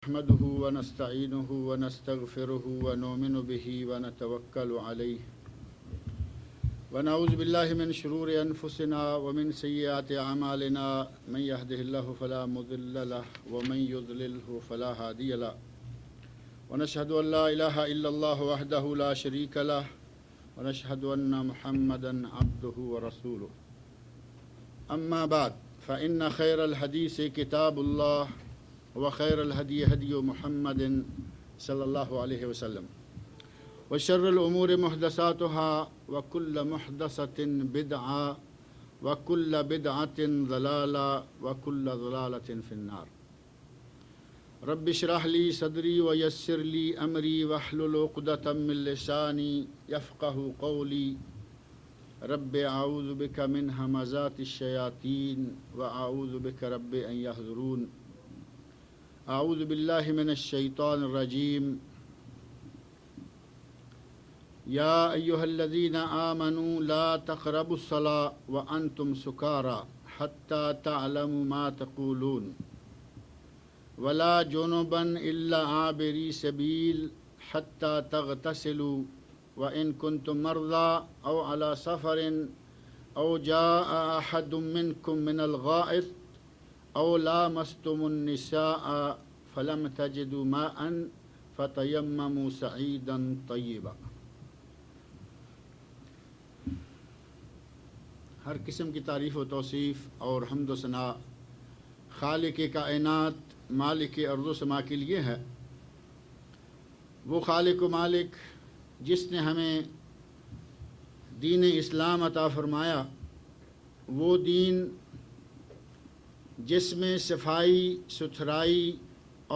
نحمده ونستعينه ونستغفره ونؤمن به ونتوكل عليه ونعوذ بالله من شرور أنفسنا ومن سيئات أعمالنا من يهده الله فلا مضل له ومن يضلله فلا هادي له ونشهد أن لا إله إلا الله وحده لا شريك له ونشهد أن محمدا عبده ورسوله أما بعد فإن خير الحديث كتاب الله وخير الهدي هدي محمد صلى الله عليه وسلم وشر الأمور محدثاتها وكل محدثة بدعة وكل بدعة ضلالة وكل ضلالة في النار رب اشرح لي صدري ويسر لي أمري واحلل عقدة من لساني يفقه قولي رب أعوذ بك من همزات الشياطين وأعوذ بك رب أن يحضرون اعوذ باللہ من الشیطان الرجیم یا ایہا الذین آمنوا لا تقربوا الصلاة وانتم سکارى حتى تعلموا ما تقولون ولا جنبا الا عابری سبیل حتى تغتسلوا وان کنتم مرضى او على سفر او جاء احد منکم من الغائط او لامستم النساء فلم تجدوا ماء فتیمموا سعیدا طیبا۔ ہر قسم کی تعریف و توصیف اور حمد و ثناء خالق کائنات مالک ارض و سما کے لیے ہے۔ وہ خالق و مالک جس نے ہمیں دین اسلام عطا فرمایا، وہ دین جس میں صفائی ستھرائی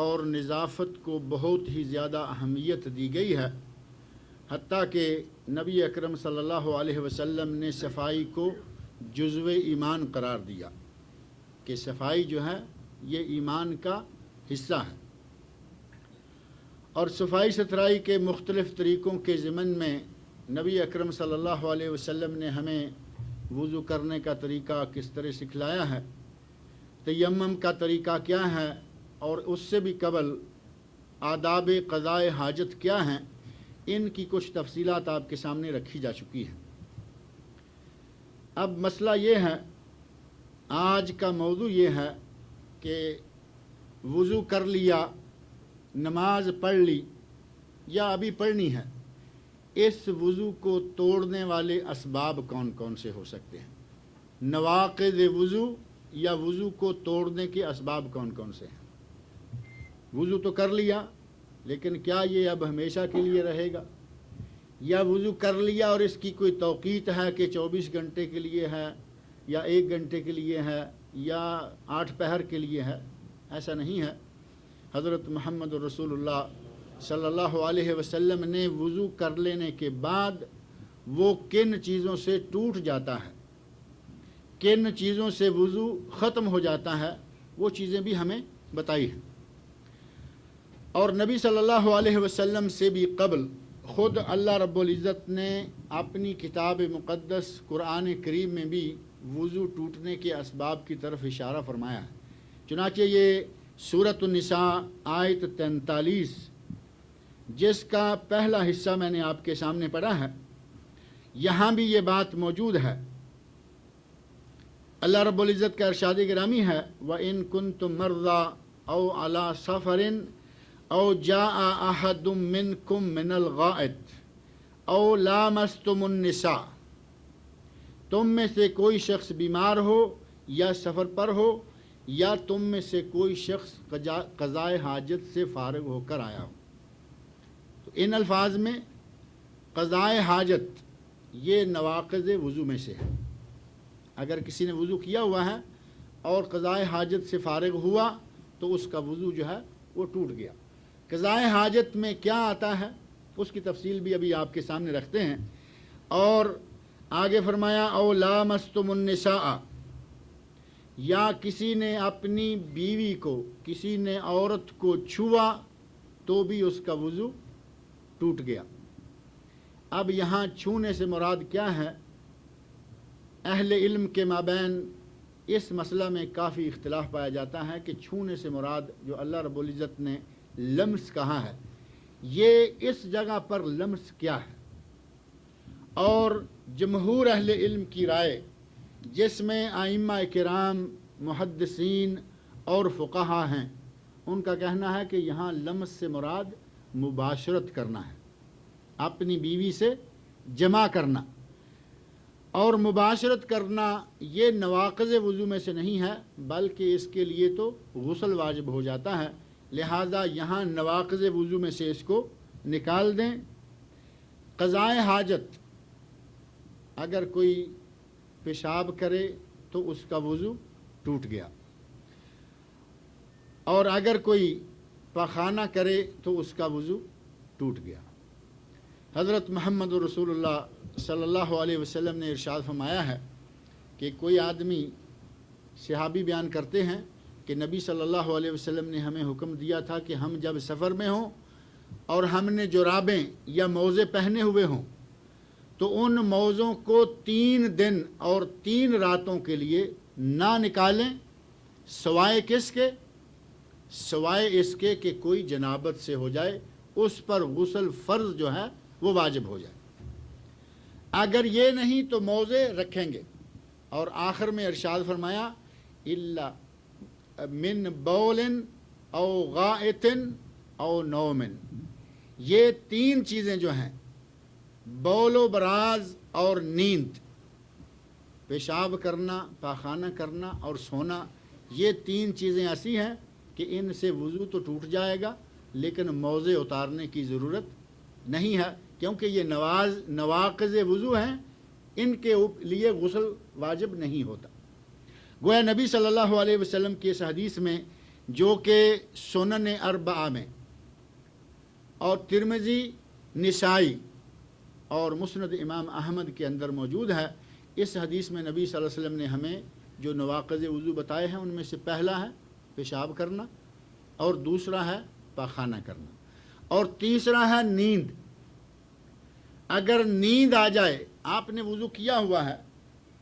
اور نظافت کو بہت ہی زیادہ اہمیت دی گئی ہے، حتیٰ کہ نبی اکرم صلی اللہ علیہ وسلم نے صفائی کو جزو ایمان قرار دیا کہ صفائی جو ہے یہ ایمان کا حصہ ہے۔ اور صفائی ستھرائی کے مختلف طریقوں کے ضمن میں نبی اکرم صلی اللہ علیہ وسلم نے ہمیں وضو کرنے کا طریقہ کس طرح سکھلایا ہے، تیمم کا طریقہ کیا ہے، اور اس سے بھی قبل آداب قضاء حاجت کیا ہیں، ان کی کچھ تفصیلات آپ کے سامنے رکھی جا چکی ہیں۔ اب مسئلہ یہ ہے، آج کا موضوع یہ ہے کہ وضو کر لیا، نماز پڑھ لی یا ابھی پڑھنی ہے، اس وضو کو توڑنے والے اسباب کون کون سے ہو سکتے ہیں؟ نواقض وضو یا وضو کو توڑنے کے اسباب کون کون سے ہیں؟ وضو تو کر لیا، لیکن کیا یہ اب ہمیشہ کے لیے رہے گا؟ یا وضو کر لیا اور اس کی کوئی توقیت ہے کہ 24 گھنٹے کے لیے ہے یا 1 گھنٹے کے لیے ہے یا 8 پہر کے لیے ہے؟ ایسا نہیں ہے۔ حضرت محمد رسول اللہ صلی اللہ علیہ وسلم نے وضو کر لینے کے بعد وہ کن چیزوں سے ٹوٹ جاتا ہے، کن چیزوں سے وضو ختم ہو جاتا ہے، وہ چیزیں بھی ہمیں بتائی ہیں۔ اور نبی صلی اللہ علیہ وسلم سے بھی قبل خود اللہ رب العزت نے اپنی کتاب مقدس قرآن کریم میں بھی وضو ٹوٹنے کے اسباب کی طرف اشارہ فرمایا ہے۔ چنانچہ یہ سورۃ النساء آیت 43 جس کا پہلا حصہ میں نے آپ کے سامنے پڑھا ہے، یہاں بھی یہ بات موجود ہے۔ اللہ رب العزت کا ارشاد گرامی ہے، وَإِن كُنتُم مَرْضَىٰ أَوْ عَلَىٰ سَفَرٍ أَوْ جَاءَ أَحَدٌ مِّنكُم مِّنَ الْغَائِطِ أَوْ لَامَسْتُمُ النِّسَاءَ، تم میں سے کوئی شخص بیمار ہو یا سفر پر ہو یا تم میں سے کوئی شخص قضاء حاجت سے فارغ ہو کر آیا ہو۔ تو ان الفاظ میں قضاء حاجت یہ نواقض وضو میں سے ہے۔ اگر کسی نے وضو کیا ہوا ہے اور قضاء حاجت سے فارغ ہوا تو اس کا وضو جو ہے وہ ٹوٹ گیا۔ قضاء حاجت میں کیا آتا ہے اس کی تفصیل بھی ابھی آپ کے سامنے رکھتے ہیں۔ اور آگے فرمایا او لامستم النساء، یا کسی نے اپنی بیوی کو، کسی نے عورت کو چھوا تو بھی اس کا وضو ٹوٹ گیا۔ اب یہاں چھونے سے مراد کیا ہے؟ اہل علم کے مابین اس مسئلہ میں کافی اختلاف پایا جاتا ہے کہ چھونے سے مراد جو اللہ رب العزت نے لمس کہاں ہے، یہ اس جگہ پر لمس کیا ہے۔ اور جمہور اہل علم کی رائے، جس میں ائمہ کرام، محدثین اور فقہا ہیں، ان کا کہنا ہے کہ یہاں لمس سے مراد مباشرت کرنا ہے، اپنی بیوی سے جمع کرنا۔ اور مباشرت کرنا یہ نواقض وضو میں سے نہیں ہے، بلکہ اس کے لیے تو غسل واجب ہو جاتا ہے، لہذا یہاں نواقض وضو میں سے اس کو نکال دیں۔ قضائے حاجت، اگر کوئی پیشاب کرے تو اس کا وضو ٹوٹ گیا، اور اگر کوئی پاخانہ کرے تو اس کا وضو ٹوٹ گیا۔ حضرت محمد رسول اللہ صلی اللہ علیہ وسلم نے ارشاد فرمایا ہے کہ کوئی آدمی، صحابی بیان کرتے ہیں کہ نبی صلی اللہ علیہ وسلم نے ہمیں حکم دیا تھا کہ ہم جب سفر میں ہوں اور ہم نے جرابیں یا موزے پہنے ہوئے ہوں تو ان موزوں کو 3 دن اور 3 راتوں کے لیے نہ نکالیں، سوائے کس کے؟ سوائے اس کے کہ کوئی جنابت سے ہو جائے، اس پر غسل فرض جو ہے وہ واجب ہو جائے۔ اگر یہ نہیں تو موزے رکھیں گے۔ اور آخر میں ارشاد فرمایا الا من بول او غائط او نوم، یہ 3 چیزیں جو ہیں، بول و براز اور نیند، پیشاب کرنا، پاخانہ کرنا اور سونا، یہ 3 چیزیں ایسی ہیں کہ ان سے وضو تو ٹوٹ جائے گا، لیکن موزے اتارنے کی ضرورت نہیں ہے، کیونکہ یہ نواقض وضو ہیں، ان کے لیے غسل واجب نہیں ہوتا۔ گویا نبی صلی اللہ علیہ وسلم کی اس حدیث میں، جو کہ سنن اربعہ میں اور ترمذی، نسائی اور مسند امام احمد کے اندر موجود ہے، اس حدیث میں نبی صلی اللہ علیہ وسلم نے ہمیں جو نواقض وضو بتائے ہیں ان میں سے پہلا ہے پیشاب کرنا، اور دوسرا ہے پاخانہ کرنا، اور تیسرا ہے نیند۔ اگر نیند آ جائے، آپ نے وضو کیا ہوا ہے،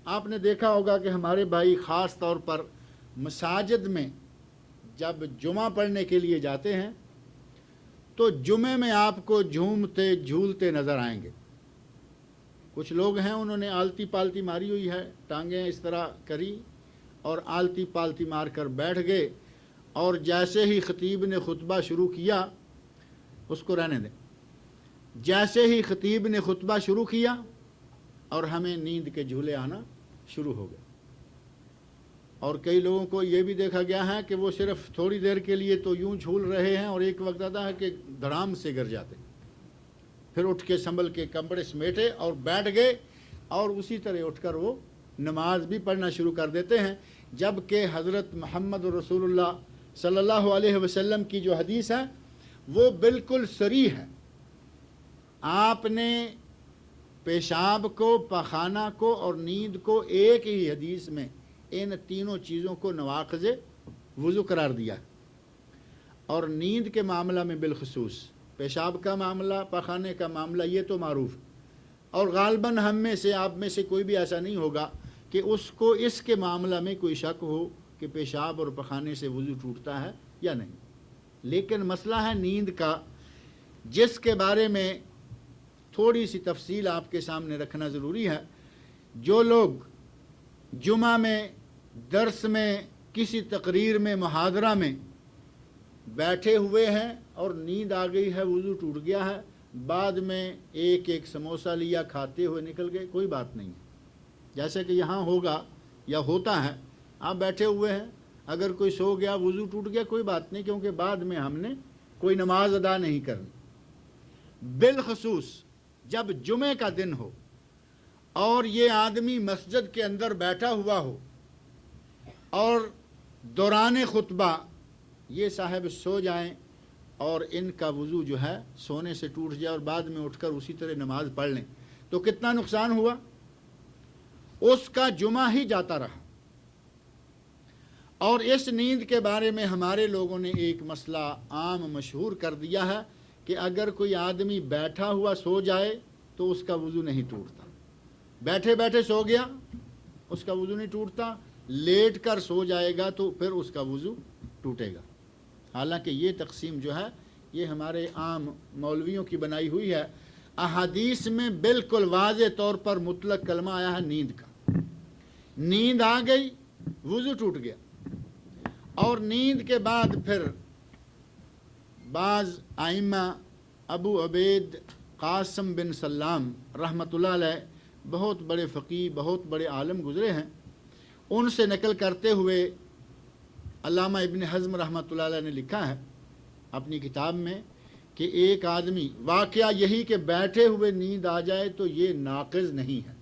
آپ نے دیکھا ہوگا کہ ہمارے بھائی خاص طور پر مساجد میں جب جمعہ پڑھنے کے لیے جاتے ہیں تو جمعے میں آپ کو جھومتے جھولتے نظر آئیں گے۔ کچھ لوگ ہیں انہوں نے آلتی پالتی ماری ہوئی ہے، ٹانگیں اس طرح کری اور آلتی پالتی مار کر بیٹھ گئے، اور جیسے ہی خطیب نے خطبہ شروع کیا، اس کو رہنے دیں، جیسے ہی خطیب نے خطبہ شروع کیا اور ہمیں نیند کے جھولے آنا شروع ہو گئے۔ اور کئی لوگوں کو یہ بھی دیکھا گیا ہے کہ وہ صرف تھوڑی دیر کے لیے تو یوں جھول رہے ہیں اور ایک وقت آتا ہے کہ دھڑام سے گر جاتے، پھر اٹھ کے سنبھل کے کپڑے سمیٹے اور بیٹھ گئے، اور اسی طرح اٹھ کر وہ نماز بھی پڑھنا شروع کر دیتے ہیں، جبکہ حضرت محمد رسول اللہ صلی اللہ علیہ وسلم کی جو حدیث ہے وہ بالکل صریح ہے۔ آپ نے پیشاب کو، پاخانہ کو اور نیند کو ایک ہی حدیث میں ان تینوں چیزوں کو نواقض وضو قرار دیا، اور نیند کے معاملہ میں بالخصوص پیشاب کا معاملہ، پاخانے کا معاملہ یہ تو معروف، اور غالباً ہم میں سے، آپ میں سے کوئی بھی ایسا نہیں ہوگا کہ اس کو اس کے معاملہ میں کوئی شک ہو کہ پیشاب اور پاخانے سے وضو ٹوٹتا ہے یا نہیں۔ لیکن مسئلہ ہے نیند کا، جس کے بارے میں تھوڑی سی تفصیل آپ کے سامنے رکھنا ضروری ہے۔ جو لوگ جمعہ میں، درس میں، کسی تقریر میں، محاضرہ میں بیٹھے ہوئے ہیں اور نیند آ گئی ہے، وضو ٹوٹ گیا ہے، بعد میں ایک ایک سموسہ لیا، کھاتے ہوئے نکل گئے، کوئی بات نہیں ہے۔ جیسے کہ یہاں ہوگا یا ہوتا ہے، آپ بیٹھے ہوئے ہیں، اگر کوئی سو گیا، وضو ٹوٹ گیا، کوئی بات نہیں، کیونکہ بعد میں ہم نے کوئی نماز ادا نہیں کرنی۔ بالخصوص جب جمعے کا دن ہو اور یہ آدمی مسجد کے اندر بیٹھا ہوا ہو اور دوران خطبہ یہ صاحب سو جائیں اور ان کا وضو جو ہے سونے سے ٹوٹ جائے اور بعد میں اٹھ کر اسی طرح نماز پڑھ لیں، تو کتنا نقصان ہوا؟ اس کا جمعہ ہی جاتا رہا۔ اور اس نیند کے بارے میں ہمارے لوگوں نے ایک مسئلہ عام مشہور کر دیا ہے کہ اگر کوئی آدمی بیٹھا ہوا سو جائے تو اس کا وضو نہیں ٹوٹتا، بیٹھے بیٹھے سو گیا اس کا وضو نہیں ٹوٹتا، لیٹ کر سو جائے گا تو پھر اس کا وضو ٹوٹے گا۔ حالانکہ یہ تقسیم جو ہے یہ ہمارے عام مولویوں کی بنائی ہوئی ہے۔ احادیث میں بالکل واضح طور پر مطلق کلمہ آیا ہے نیند کا۔ نیند آ گئی، وضو ٹوٹ گیا، اور نیند کے بعد پھر بعض ائمہ ابو عبید قاسم بن سلام رحمۃ اللہ علیہ بہت بڑے فقیہ، بہت بڑے عالم گزرے ہیں، ان سے نقل کرتے ہوئے علامہ ابن حزم رحمۃ اللہ علیہ نے لکھا ہے اپنی کتاب میں کہ ایک آدمی، واقعہ یہی کہ بیٹھے ہوئے نیند آ جائے تو یہ ناقض نہیں ہے،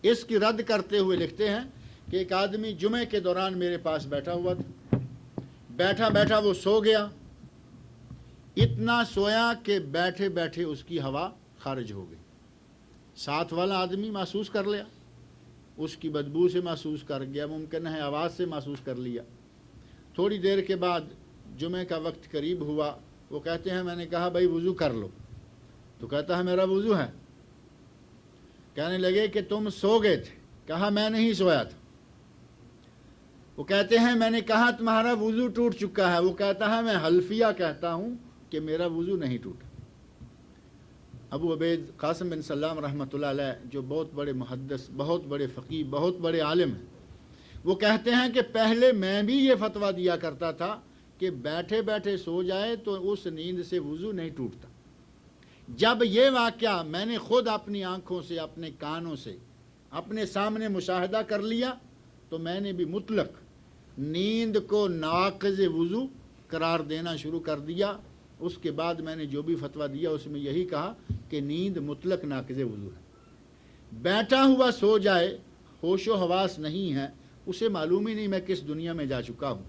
اس کی رد کرتے ہوئے لکھتے ہیں کہ ایک آدمی جمعے کے دوران میرے پاس بیٹھا ہوا تھا، بیٹھا بیٹھا وہ سو گیا، اتنا سویا کہ بیٹھے بیٹھے اس کی ہوا خارج ہو گئی۔ ساتھ والا آدمی محسوس کر لیا، اس کی بدبو سے محسوس کر گیا، ممکن ہے آواز سے محسوس کر لیا۔ تھوڑی دیر کے بعد جمعے کا وقت قریب ہوا، وہ کہتے ہیں میں نے کہا بھائی وضو کر لو، تو کہتا ہے میرا وضو ہے۔ کہنے لگے کہ تم سو گئے تھے، کہا میں نہیں سویا تھا۔ وہ کہتے ہیں میں نے کہا تمہارا وضو ٹوٹ چکا ہے، وہ کہتا ہے میں حلفیہ کہتا ہوں کہ میرا وضو نہیں ٹوٹا۔ ابو عبید قاسم بن سلام رحمۃ اللہ علیہ جو بہت بڑے محدث، بہت بڑے فقیہ، بہت بڑے عالم ہیں، وہ کہتے ہیں کہ پہلے میں بھی یہ فتویٰ دیا کرتا تھا کہ بیٹھے بیٹھے سو جائے تو اس نیند سے وضو نہیں ٹوٹتا۔ جب یہ واقعہ میں نے خود اپنی آنکھوں سے، اپنے کانوں سے، اپنے سامنے مشاہدہ کر لیا تو میں نے بھی مطلق نیند کو ناقض وضو قرار دینا شروع کر دیا۔ اس کے بعد میں نے جو بھی فتویٰ دیا اس میں یہی کہا کہ نیند مطلق ناقض وضو ہے۔ بیٹھا ہوا سو جائے، ہوش و حواس نہیں ہے، اسے معلوم ہی نہیں میں کس دنیا میں جا چکا ہوں،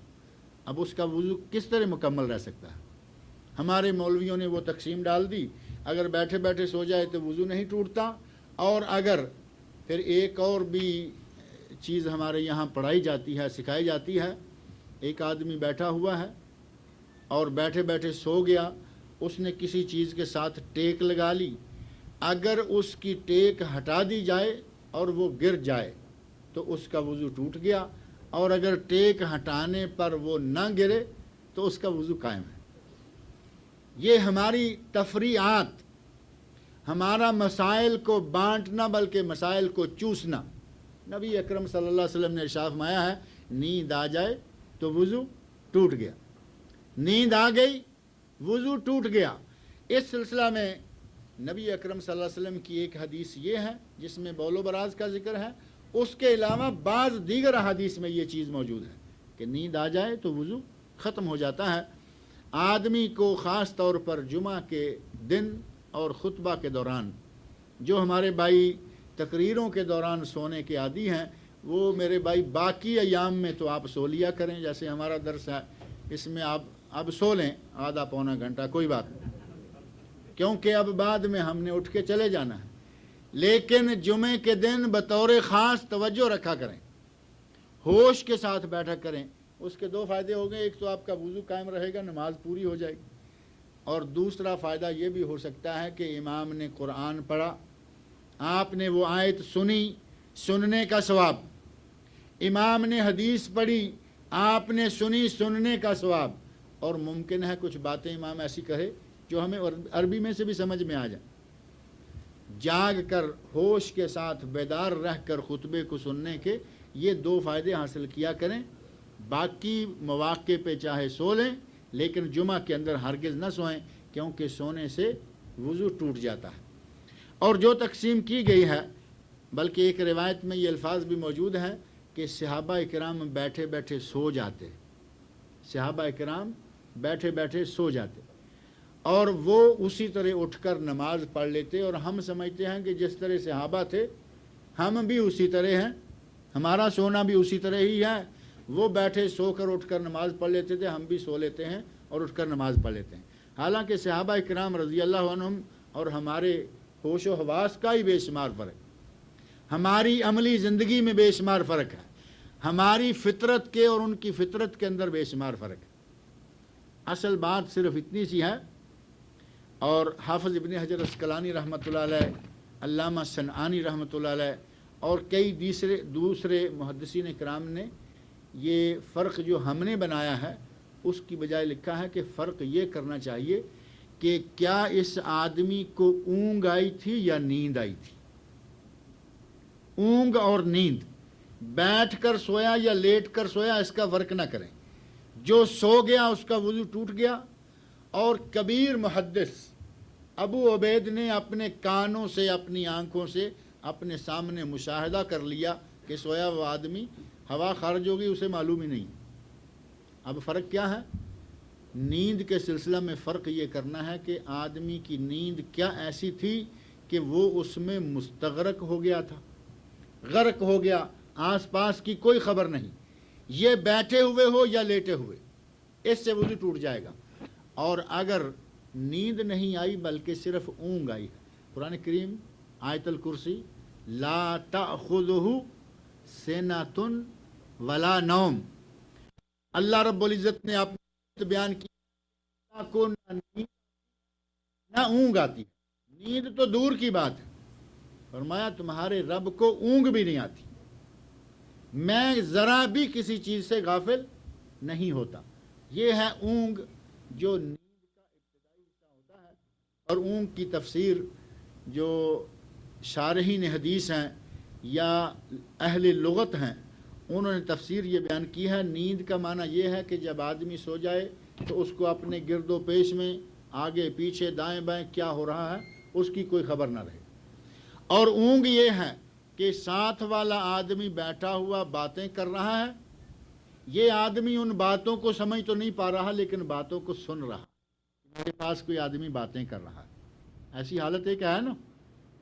اب اس کا وضو کس طرح مکمل رہ سکتا ہے؟ ہمارے مولویوں نے وہ تقسیم ڈال دی، اگر بیٹھے بیٹھے سو جائے تو وضو نہیں ٹوٹتا، اور اگر پھر ایک اور بھی چیز ہمارے یہاں پڑھائی جاتی ہے، سکھائی جاتی ہے، ایک آدمی بیٹھا ہوا ہے اور بیٹھے بیٹھے سو گیا، اس نے کسی چیز کے ساتھ ٹیک لگا لی، اگر اس کی ٹیک ہٹا دی جائے اور وہ گر جائے تو اس کا وضو ٹوٹ گیا، اور اگر ٹیک ہٹانے پر وہ نہ گرے تو اس کا وضو قائم ہے۔ یہ ہماری تفریعات، ہمارا مسائل کو بانٹنا بلکہ مسائل کو چوسنا۔ نبی اکرم صلی اللہ علیہ وسلم نے ارشاد فرمایا ہے نیند آ جائے تو وضو ٹوٹ گیا، نیند آ گئی وضو ٹوٹ گیا۔ اس سلسلہ میں نبی اکرم صلی اللہ علیہ وسلم کی ایک حدیث یہ ہے جس میں بول و براز کا ذکر ہے، اس کے علاوہ بعض دیگر احادیث میں یہ چیز موجود ہے کہ نیند آ جائے تو وضو ختم ہو جاتا ہے۔ آدمی کو خاص طور پر جمعہ کے دن اور خطبہ کے دوران، جو ہمارے بھائی تقریروں کے دوران سونے کے عادی ہیں، وہ میرے بھائی باقی ایام میں تو آپ سو لیا کریں، جیسے ہمارا درس ہے اس میں آپ اب سو لیں آدھا پونا گھنٹہ، کوئی بات نہیں، کیونکہ اب بعد میں ہم نے اٹھ کے چلے جانا ہے، لیکن جمعے کے دن بطور خاص توجہ رکھا کریں، ہوش کے ساتھ بیٹھا کریں۔ اس کے دو فائدے ہو گئے، ایک تو آپ کا وضو قائم رہے گا، نماز پوری ہو جائے گی، اور دوسرا فائدہ یہ بھی ہو سکتا ہے کہ امام نے قرآن پڑھا، آپ نے وہ آیت سنی، سننے کا ثواب، امام نے حدیث پڑھی، آپ نے سنی، سننے کا ثواب، اور ممکن ہے کچھ باتیں امام ایسی کہے جو ہمیں عربی میں سے بھی سمجھ میں آ جائے۔ جاگ کر ہوش کے ساتھ بیدار رہ کر خطبے کو سننے کے یہ دو فائدے حاصل کیا کریں۔ باقی مواقع پہ چاہے سو لیں، لیکن جمعہ کے اندر ہرگز نہ سوئیں، کیونکہ سونے سے وضو ٹوٹ جاتا ہے۔ اور جو تقسیم کی گئی ہے، بلکہ ایک روایت میں یہ الفاظ بھی موجود ہیں کہ صحابہ اکرام بیٹھے بیٹھے سو جاتے، صحابہ اکرام بیٹھے بیٹھے سو جاتے، اور وہ اسی طرح اٹھ کر نماز پڑھ لیتے، اور ہم سمجھتے ہیں کہ جس طرح صحابہ تھے ہم بھی اسی طرح ہیں، ہمارا سونا بھی اسی طرح ہی ہے، وہ بیٹھے سو کر اٹھ کر نماز پڑھ لیتے تھے، ہم بھی سو لیتے ہیں اور اٹھ کر نماز پڑھ لیتے ہیں۔ حالانکہ صحابہ اکرام رضی اللہ عنہم اور ہمارے ہوش و حواس کا ہی بے شمار فرق، ہماری عملی زندگی میں بے شمار فرق ہے، ہماری فطرت کے اور ان کی فطرت کے اندر بے شمار فرق ہے۔ اصل بات صرف اتنی سی ہے، اور حافظ ابن حجر عسقلانی رحمۃ اللہ علیہ، علامہ صنعانی رحمۃ اللہ علیہ، اور کئی دوسرے محدثین کرام نے یہ فرق جو ہم نے بنایا ہے اس کی بجائے لکھا ہے کہ فرق یہ کرنا چاہیے کہ کیا اس آدمی کو اونگ آئی تھی یا نیند آئی تھی. اونگ اور نیند، بیٹھ کر سویا یا لیٹ کر سویا، اس کا فرق نہ کریں. جو سو گیا اس کا وضو ٹوٹ گیا. اور کبیر محدث ابو عبید نے اپنے کانوں سے، اپنی آنکھوں سے اپنے سامنے مشاہدہ کر لیا کہ سویا وہ آدمی ہوا خارج ہوگی، اسے معلوم ہی نہیں. اب فرق کیا ہے؟ نیند کے سلسلہ میں فرق یہ کرنا ہے کہ آدمی کی نیند کیا ایسی تھی کہ وہ اس میں مستغرق ہو گیا تھا، غرق ہو گیا، آس پاس کی کوئی خبر نہیں. یہ بیٹھے ہوئے ہو یا لیٹے ہوئے، اس سے وضو ٹوٹ جائے گا. اور اگر نیند نہیں آئی بلکہ صرف اونگ آئی ہے، قرآن کریم آیت الکرسی لا تأخذہ سنۃ ولا نوم، اللہ رب العزت نے اپنے بیان کیا کو نہ نیند نہ اونگ آتی. نیند تو دور کی بات ہے، فرمایا تمہارے رب کو اونگ بھی نہیں آتی. میں ذرا بھی کسی چیز سے غافل نہیں ہوتا. یہ ہے اونگ جو نیند کا ابتدائی حصہ ہوتا ہے. اور اونگ کی تفسیر جو شارحین حدیث ہیں یا اہل لغت ہیں انہوں نے تفسیر یہ بیان کی ہے، نیند کا معنی یہ ہے کہ جب آدمی سو جائے تو اس کو اپنے گرد و پیش میں آگے پیچھے دائیں بائیں کیا ہو رہا ہے اس کی کوئی خبر نہ رہے. اور اونگ یہ ہے کہ ساتھ والا آدمی بیٹھا ہوا باتیں کر رہا ہے، یہ آدمی ان باتوں کو سمجھ تو نہیں پا رہا لیکن باتوں کو سن رہا. میرے پاس کوئی آدمی باتیں کر رہا ہے، ایسی حالت ایک ہے نا،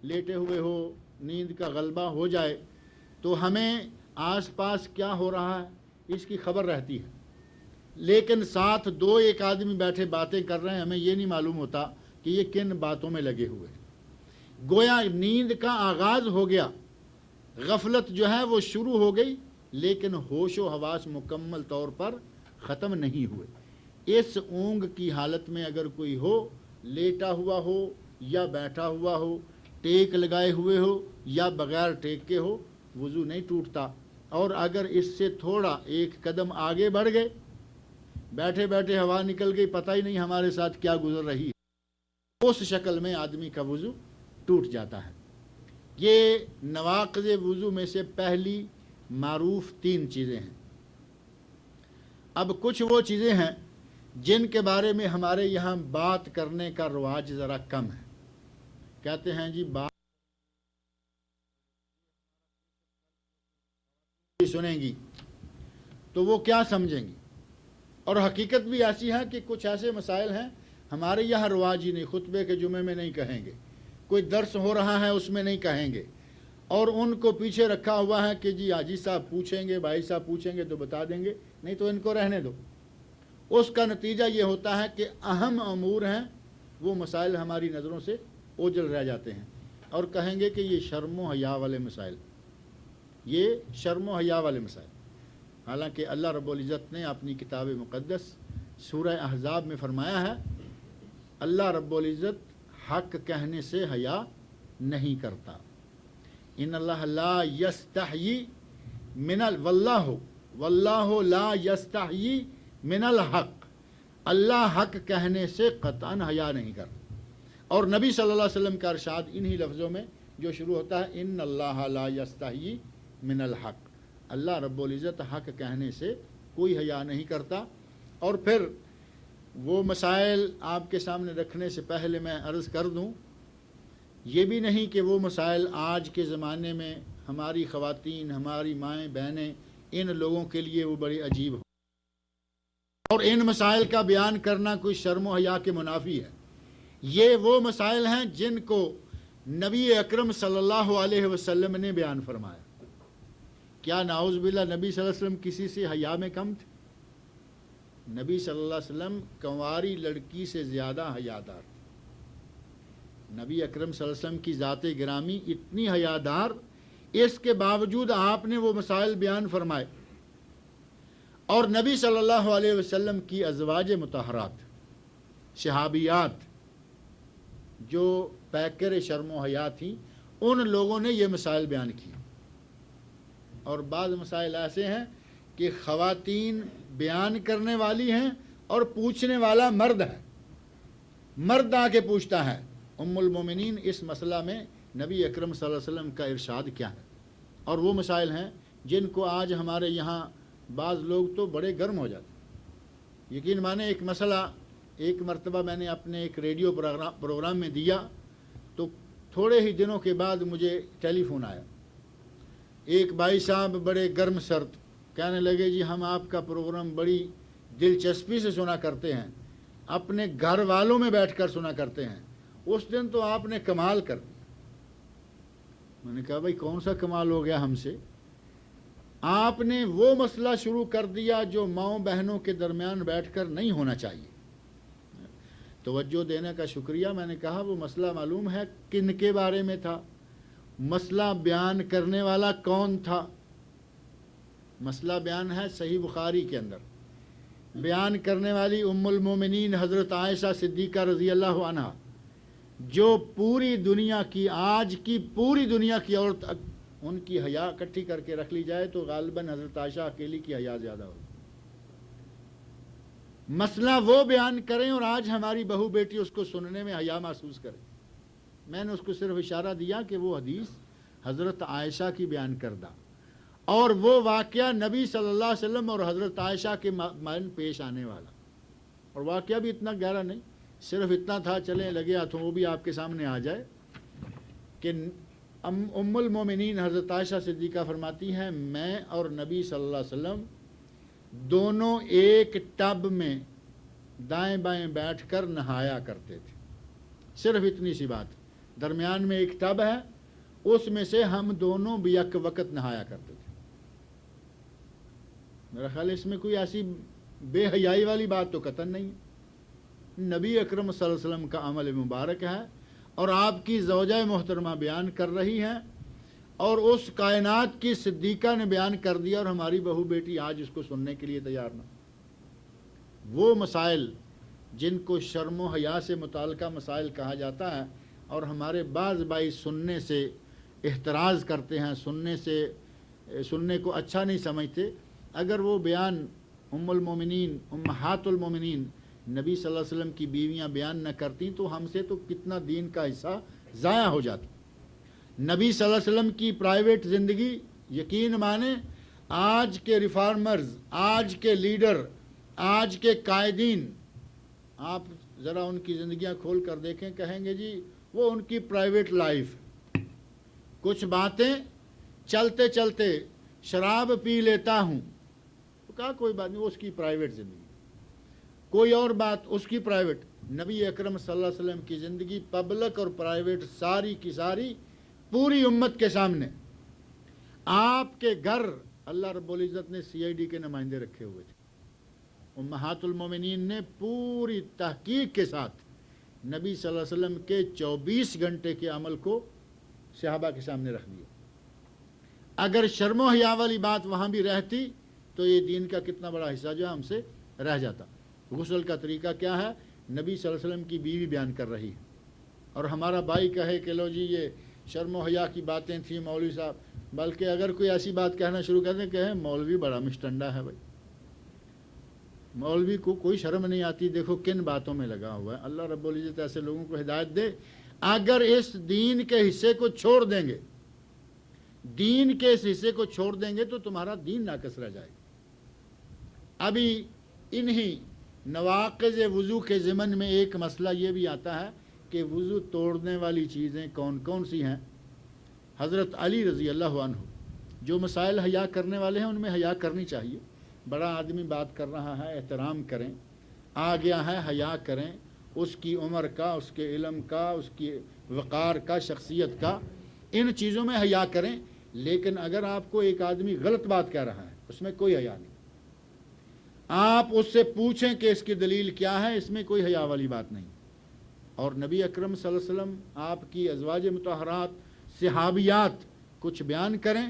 لیٹے ہوئے ہو، نیند کا غلبہ ہو جائے تو ہمیں آس پاس کیا ہو رہا ہے اس کی خبر رہتی ہے. لیکن ساتھ دو ایک آدمی بیٹھے باتیں کر رہے ہیں، ہمیں یہ نہیں معلوم ہوتا کہ یہ کن باتوں میں لگے ہوئے. گویا نیند کا آغاز ہو گیا، غفلت جو ہے وہ شروع ہو گئی لیکن ہوش و حواس مکمل طور پر ختم نہیں ہوئے. اس اونگ کی حالت میں اگر کوئی ہو، لیٹا ہوا ہو یا بیٹھا ہوا ہو، ٹیک لگائے ہوئے ہو یا بغیر ٹیک کے ہو، وضو نہیں ٹوٹتا. اور اگر اس سے تھوڑا ایک قدم آگے بڑھ گئے، بیٹھے بیٹھے ہوا نکل گئی، پتہ ہی نہیں ہمارے ساتھ کیا گزر رہی ہے، اس شکل میں آدمی کا وضو ٹوٹ جاتا ہے. یہ نواقض وضو میں سے پہلی معروف 3 چیزیں ہیں. اب کچھ وہ چیزیں ہیں جن کے بارے میں ہمارے یہاں بات کرنے کا رواج ذرا کم ہے. کہتے ہیں جی بات سنیں گی تو وہ کیا سمجھیں گی. اور حقیقت بھی ایسی ہے کہ کچھ ایسے مسائل ہیں ہمارے یہاں رواج ہی نہیں، خطبے کے جمعے میں نہیں کہیں گے، کوئی درس ہو رہا ہے اس میں نہیں کہیں گے، اور ان کو پیچھے رکھا ہوا ہے کہ جی حاجی صاحب پوچھیں گے، بھائی صاحب پوچھیں گے تو بتا دیں گے، نہیں تو ان کو رہنے دو. اس کا نتیجہ یہ ہوتا ہے کہ اہم امور ہیں وہ مسائل ہماری نظروں سے اوجھل رہ جاتے ہیں اور کہیں گے کہ یہ شرم و حیا والے مسائل، یہ شرم و حیا والے مسائل. حالانکہ اللہ رب العزت نے اپنی کتاب مقدس سورہ احزاب میں فرمایا ہے، اللہ رب العزت حق کہنے سے حیا نہیں کرتا. ان اللہ لا یستحیی من واللہ لا یستحیی من الحق، اللہ حق کہنے سے قطعاً حیا نہیں کرتا. اور نبی صلی اللہ علیہ وسلم کا ارشاد انہی لفظوں میں جو شروع ہوتا ہے ان اللہ لا یستحیی من الحق، اللہ رب العزت حق کہنے سے کوئی حیا نہیں کرتا. اور پھر وہ مسائل آپ کے سامنے رکھنے سے پہلے میں عرض کر دوں، یہ بھی نہیں کہ وہ مسائل آج کے زمانے میں ہماری خواتین، ہماری مائیں بہنیں، ان لوگوں کے لیے وہ بڑی عجیب ہو اور ان مسائل کا بیان کرنا کوئی شرم و حیا کے منافی ہے. یہ وہ مسائل ہیں جن کو نبی اکرم صلی اللہ علیہ وسلم نے بیان فرمایا. کیا نعوذ باللہ نبی صلی اللہ علیہ وسلم کسی سے حیا میں کم تھے؟ نبی صلی اللہ علیہ وسلم کنواری لڑکی سے زیادہ حیادار تھے. نبی اکرم صلی اللہ علیہ وسلم کی ذات گرامی اتنی حیادار، اس کے باوجود آپ نے وہ مسائل بیان فرمائے. اور نبی صلی اللہ علیہ وسلم کی ازواج مطہرات، صحابیات جو پیکر شرم و حیا تھیں، ان لوگوں نے یہ مسائل بیان کیے. اور بعض مسائل ایسے ہیں کہ خواتین بیان کرنے والی ہیں اور پوچھنے والا مرد ہے، مرد آ کے پوچھتا ہے۔ ام المومنین اس مسئلہ میں نبی اکرم صلی اللہ علیہ وسلم کا ارشاد کیا ہے؟ اور وہ مسائل ہیں جن کو آج ہمارے یہاں بعض لوگ تو بڑے گرم ہو جاتے ہیں۔ یقین مانے ایک مسئلہ ایک مرتبہ میں نے اپنے ایک ریڈیو پروگرام میں دیا تو تھوڑے ہی دنوں کے بعد مجھے ٹیلی فون آیا، ایک بھائی صاحب بڑے گرم سرد کہنے لگے جی ہم آپ کا پروگرام بڑی دلچسپی سے سنا کرتے ہیں، اپنے گھر والوں میں بیٹھ کر سنا کرتے ہیں، اس دن تو آپ نے کمال کر دیا۔ میں نے کہا بھائی کون سا کمال ہو گیا ہم سے؟ آپ نے وہ مسئلہ شروع کر دیا جو ماؤں بہنوں کے درمیان بیٹھ کر نہیں ہونا چاہیے۔ توجہ دینے کا شکریہ۔ میں نے کہا وہ مسئلہ معلوم ہے کن کے بارے میں تھا؟ مسئلہ بیان کرنے والا کون تھا؟ مسئلہ بیان ہے صحیح بخاری کے اندر، بیان کرنے والی ام المومنین حضرت عائشہ صدیقہ رضی اللہ عنہا، جو پوری دنیا کی آج کی پوری دنیا کی عورت ان کی حیا اکٹھی کر کے رکھ لی جائے تو غالباً حضرت عائشہ اکیلی کی حیا زیادہ ہوگی۔ مسئلہ وہ بیان کریں اور آج ہماری بہو بیٹی اس کو سننے میں حیا محسوس کرے۔ میں نے اس کو صرف اشارہ دیا کہ وہ حدیث حضرت عائشہ کی بیان کردہ اور وہ واقعہ نبی صلی اللہ علیہ وسلم اور حضرت عائشہ کے مابین پیش آنے والا، اور واقعہ بھی اتنا گہرا نہیں، صرف اتنا تھا، چلیں لگے ہاتھوں وہ بھی آپ کے سامنے آ جائے کہ ام المومنین حضرت عائشہ صدیقہ فرماتی ہیں میں اور نبی صلی اللہ علیہ وسلم دونوں ایک ٹب میں دائیں بائیں بیٹھ کر نہایا کرتے تھے۔ صرف اتنی سی بات، درمیان میں ایک ٹب ہے، اس میں سے ہم دونوں بھی یک وقت نہایا کرتے تھے۔ میرا خیال اس میں کوئی ایسی بے حیائی والی بات تو قطعاً نہیں۔ نبی اکرم صلی اللہ علیہ وسلم کا عمل مبارک ہے اور آپ کی زوجہ محترمہ بیان کر رہی ہیں اور اس کائنات کی صدیقہ نے بیان کر دیا اور ہماری بہو بیٹی آج اس کو سننے کے لیے تیار نہ۔ وہ مسائل جن کو شرم و حیا سے متعلقہ مسائل کہا جاتا ہے اور ہمارے بعض بھائی سننے سے احتراز کرتے ہیں، سننے کو اچھا نہیں سمجھتے، اگر وہ بیان ام المومنین امہات المومنین نبی صلی اللہ علیہ وسلم کی بیویاں بیان نہ کرتی تو ہم سے تو کتنا دین کا حصہ ضائع ہو جاتا۔ نبی صلی اللہ علیہ وسلم کی پرائیویٹ زندگی، یقین مانیں آج کے ریفارمرز، آج کے لیڈر، آج کے قائدین، آپ ذرا ان کی زندگیاں کھول کر دیکھیں، کہیں گے جی وہ ان کی پرائیویٹ لائف، کچھ باتیں چلتے چلتے شراب پی لیتا ہوں، تو کہا کوئی بات نہیں، وہ اس کی پرائیویٹ زندگی، کوئی اور بات اس کی پرائیویٹ۔ نبی اکرم صلی اللہ علیہ وسلم کی زندگی پبلک اور پرائیویٹ ساری کی ساری پوری امت کے سامنے۔ آپ کے گھر اللہ رب العزت نے سی آئی ڈی کے نمائندے رکھے ہوئے تھے، امہات المومنین نے پوری تحقیق کے ساتھ نبی صلی اللہ علیہ وسلم کے 24 گھنٹے کے عمل کو صحابہ کے سامنے رکھ دیا۔ اگر شرم و حیا والی بات وہاں بھی رہتی تو یہ دین کا کتنا بڑا حصہ جو ہے ہم سے رہ جاتا۔ غسل کا طریقہ کیا ہے نبی صلی اللہ علیہ وسلم کی بیوی بیان کر رہی ہے، اور ہمارا بھائی کہے کہ لو جی یہ شرم و حیا کی باتیں تھیں مولوی صاحب، بلکہ اگر کوئی ایسی بات کہنا شروع کر دیں کہیں مولوی بڑا مشٹنڈا ہے، بھائی مولوی کو کوئی شرم نہیں آتی، دیکھو کن باتوں میں لگا ہوا ہے۔ اللہ رب العزت ایسے لوگوں کو ہدایت دے۔ اگر اس دین کے حصے کو چھوڑ دیں گے، دین کے اس حصے کو چھوڑ دیں گے تو تمہارا دین ناقص رہ جائے گا۔ ابھی انہی نواقض وضو کے ضمن میں ایک مسئلہ یہ بھی آتا ہے کہ وضو توڑنے والی چیزیں کون کون سی ہیں۔ حضرت علی رضی اللہ عنہ، جو مسائل حیا کرنے والے ہیں ان میں حیا کرنی چاہیے، بڑا آدمی بات کر رہا ہے احترام کریں، آ گیا ہے حیا کریں، اس کی عمر کا، اس کے علم کا، اس کی وقار کا، شخصیت کا، ان چیزوں میں حیا کریں۔ لیکن اگر آپ کو ایک آدمی غلط بات کہہ رہا ہے اس میں کوئی حیا نہیں، آپ اس سے پوچھیں کہ اس کی دلیل کیا ہے، اس میں کوئی حیا والی بات نہیں۔ اور نبی اکرم صلی اللہ علیہ وسلم، آپ کی ازواج مطہرات، صحابیات کچھ بیان کریں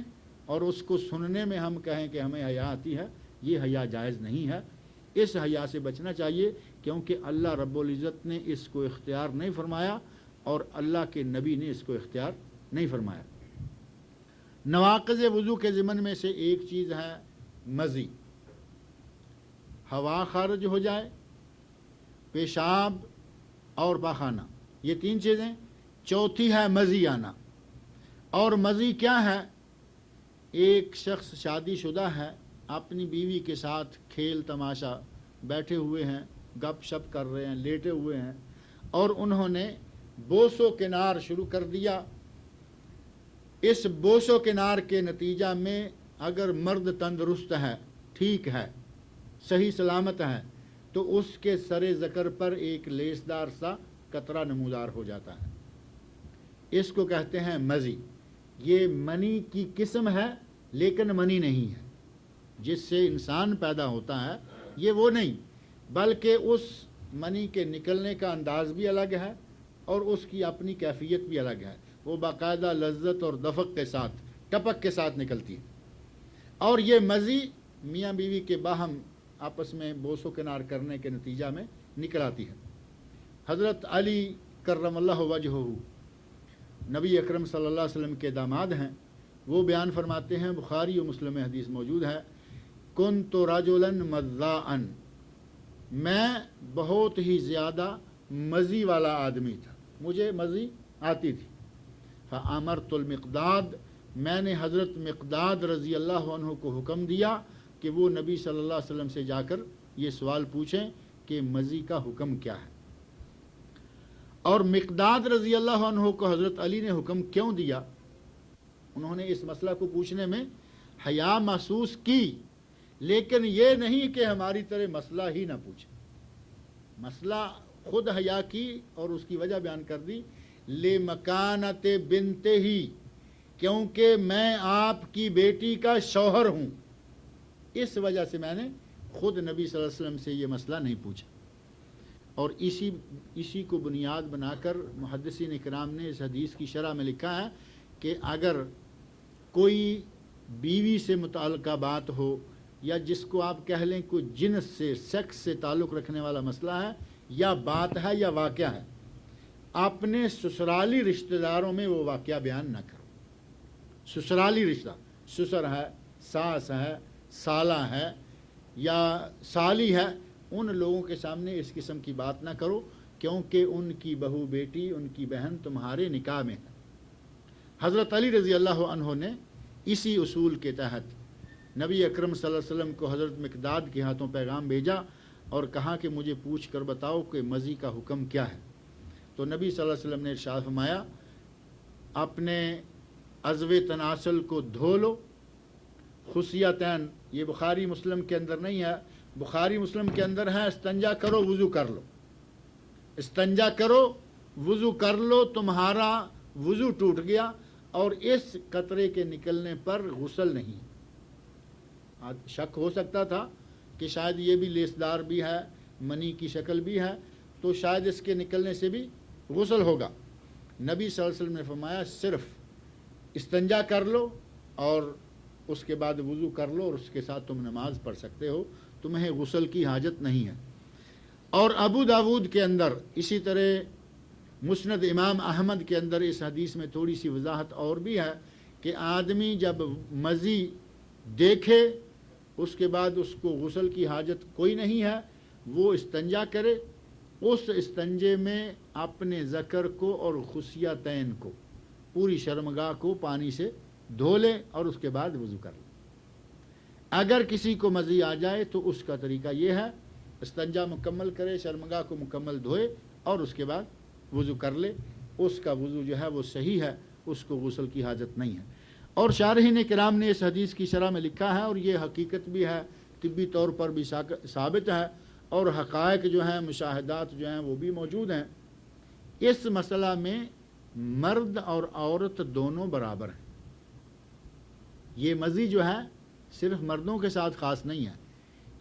اور اس کو سننے میں ہم کہیں کہ ہمیں حیا آتی ہے، یہ حیا جائز نہیں ہے۔ اس حیا سے بچنا چاہیے کیونکہ اللہ رب العزت نے اس کو اختیار نہیں فرمایا اور اللہ کے نبی نے اس کو اختیار نہیں فرمایا۔ نواقض وضو کے ضمن میں سے ایک چیز ہے مزی، ہوا خارج ہو جائے پیشاب اور پاخانہ، یہ 3 چیزیں۔ چوتھی ہے مزی آنا، اور مزی کیا ہے؟ ایک شخص شادی شدہ ہے، اپنی بیوی کے ساتھ کھیل تماشا بیٹھے ہوئے ہیں، گپ شپ کر رہے ہیں، لیٹے ہوئے ہیں، اور انہوں نے بوس و کنار شروع کر دیا۔ اس بوس و کنار کے نتیجہ میں اگر مرد تندرست ہے، ٹھیک ہے، صحیح سلامت ہے، تو اس کے سر ذکر پر ایک لیسدار سا قطرہ نمودار ہو جاتا ہے۔ اس کو کہتے ہیں مزی۔ یہ منی کی قسم ہے لیکن منی نہیں ہے، جس سے انسان پیدا ہوتا ہے یہ وہ نہیں، بلکہ اس منی کے نکلنے کا انداز بھی الگ ہے اور اس کی اپنی کیفیت بھی الگ ہے۔ وہ باقاعدہ لذت اور دفق کے ساتھ، ٹپک کے ساتھ نکلتی ہے، اور یہ مزی میاں بیوی کے باہم آپس میں بوس و کنار کرنے کے نتیجہ میں نکل آتی ہے۔ حضرت علی کرم اللہ وجہہ نبی اکرم صلی اللہ علیہ وسلم کے داماد ہیں، وہ بیان فرماتے ہیں، بخاری و مسلم میں حدیث موجود ہے، کنت رجلا مذاء، میں بہت ہی زیادہ مزی والا آدمی تھا، مجھے مزی آتی تھی۔ فامرت المقداد، میں نے حضرت مقداد رضی اللہ عنہ کو حکم دیا کہ وہ نبی صلی اللہ علیہ وسلم سے جا کر یہ سوال پوچھیں کہ مزی کا حکم کیا ہے۔ اور مقداد رضی اللہ عنہ کو حضرت علی نے حکم کیوں دیا؟ انہوں نے اس مسئلہ کو پوچھنے میں حیا محسوس کی، لیکن یہ نہیں کہ ہماری طرح مسئلہ ہی نہ پوچھے، مسئلہ خود حیا کی اور اس کی وجہ بیان کر دی، لے مکانت بنت ہی، کیونکہ میں آپ کی بیٹی کا شوہر ہوں، اس وجہ سے میں نے خود نبی صلی اللہ علیہ وسلم سے یہ مسئلہ نہیں پوچھا۔ اور اسی کو بنیاد بنا کر محدثین کرام نے اس حدیث کی شرح میں لکھا ہے کہ اگر کوئی بیوی سے متعلقہ بات ہو، یا جس کو آپ کہہ لیں کوئی جنس سے، سیکس سے تعلق رکھنے والا مسئلہ ہے، یا بات ہے یا واقعہ ہے، اپنے سسرالی رشتہ داروں میں وہ واقعہ بیان نہ کرو۔ سسرالی رشتہ، سسر ہے، ساس ہے، سالہ ہے یا سالی ہے، ان لوگوں کے سامنے اس قسم کی بات نہ کرو، کیونکہ ان کی بہو بیٹی، ان کی بہن تمہارے نکاح میں ہے۔ حضرت علی رضی اللہ عنہ نے اسی اصول کے تحت نبی اکرم صلی اللہ علیہ وسلم کو حضرت مقداد کے ہاتھوں پیغام بھیجا اور کہا کہ مجھے پوچھ کر بتاؤ کہ مزی کا حکم کیا ہے۔ تو نبی صلی اللہ علیہ وسلم نے ارشاد فرمایا، اپنے عضو تناسل کو دھو لو، خصیتین، یہ بخاری مسلم کے اندر نہیں ہے، بخاری مسلم کے اندر ہے استنجا کرو وضو کر لو، استنجا کرو وضو کر لو، تمہارا وضو ٹوٹ گیا اور اس قطرے کے نکلنے پر غسل نہیں۔ شک ہو سکتا تھا کہ شاید یہ بھی لیسدار بھی ہے، منی کی شکل بھی ہے، تو شاید اس کے نکلنے سے بھی غسل ہوگا۔ نبی صلی اللہ علیہ وسلم نے فرمایا صرف استنجا کر لو اور اس کے بعد وضو کر لو اور اس کے ساتھ تم نماز پڑھ سکتے ہو، تمہیں غسل کی حاجت نہیں ہے۔ اور ابو داود کے اندر اسی طرح مسند امام احمد کے اندر اس حدیث میں تھوڑی سی وضاحت اور بھی ہے کہ آدمی جب مزی دیکھے اس کے بعد اس کو غسل کی حاجت کوئی نہیں ہے، وہ استنجا کرے، اس استنجے میں اپنے ذکر کو اور خصیتین کو، پوری شرمگاہ کو پانی سے دھو لے اور اس کے بعد وضو کر لے۔ اگر کسی کو مزی آ جائے تو اس کا طریقہ یہ ہے، استنجا مکمل کرے، شرمگاہ کو مکمل دھوئے اور اس کے بعد وضو کر لے، اس کا وضو جو ہے وہ صحیح ہے، اس کو غسل کی حاجت نہیں ہے۔ اور شارحین کرام نے اس حدیث کی شرح میں لکھا ہے، اور یہ حقیقت بھی ہے، طبی طور پر بھی ثابت ہے، اور حقائق جو ہیں، مشاہدات جو ہیں وہ بھی موجود ہیں، اس مسئلہ میں مرد اور عورت دونوں برابر ہیں۔ یہ مزی جو ہے صرف مردوں کے ساتھ خاص نہیں ہے،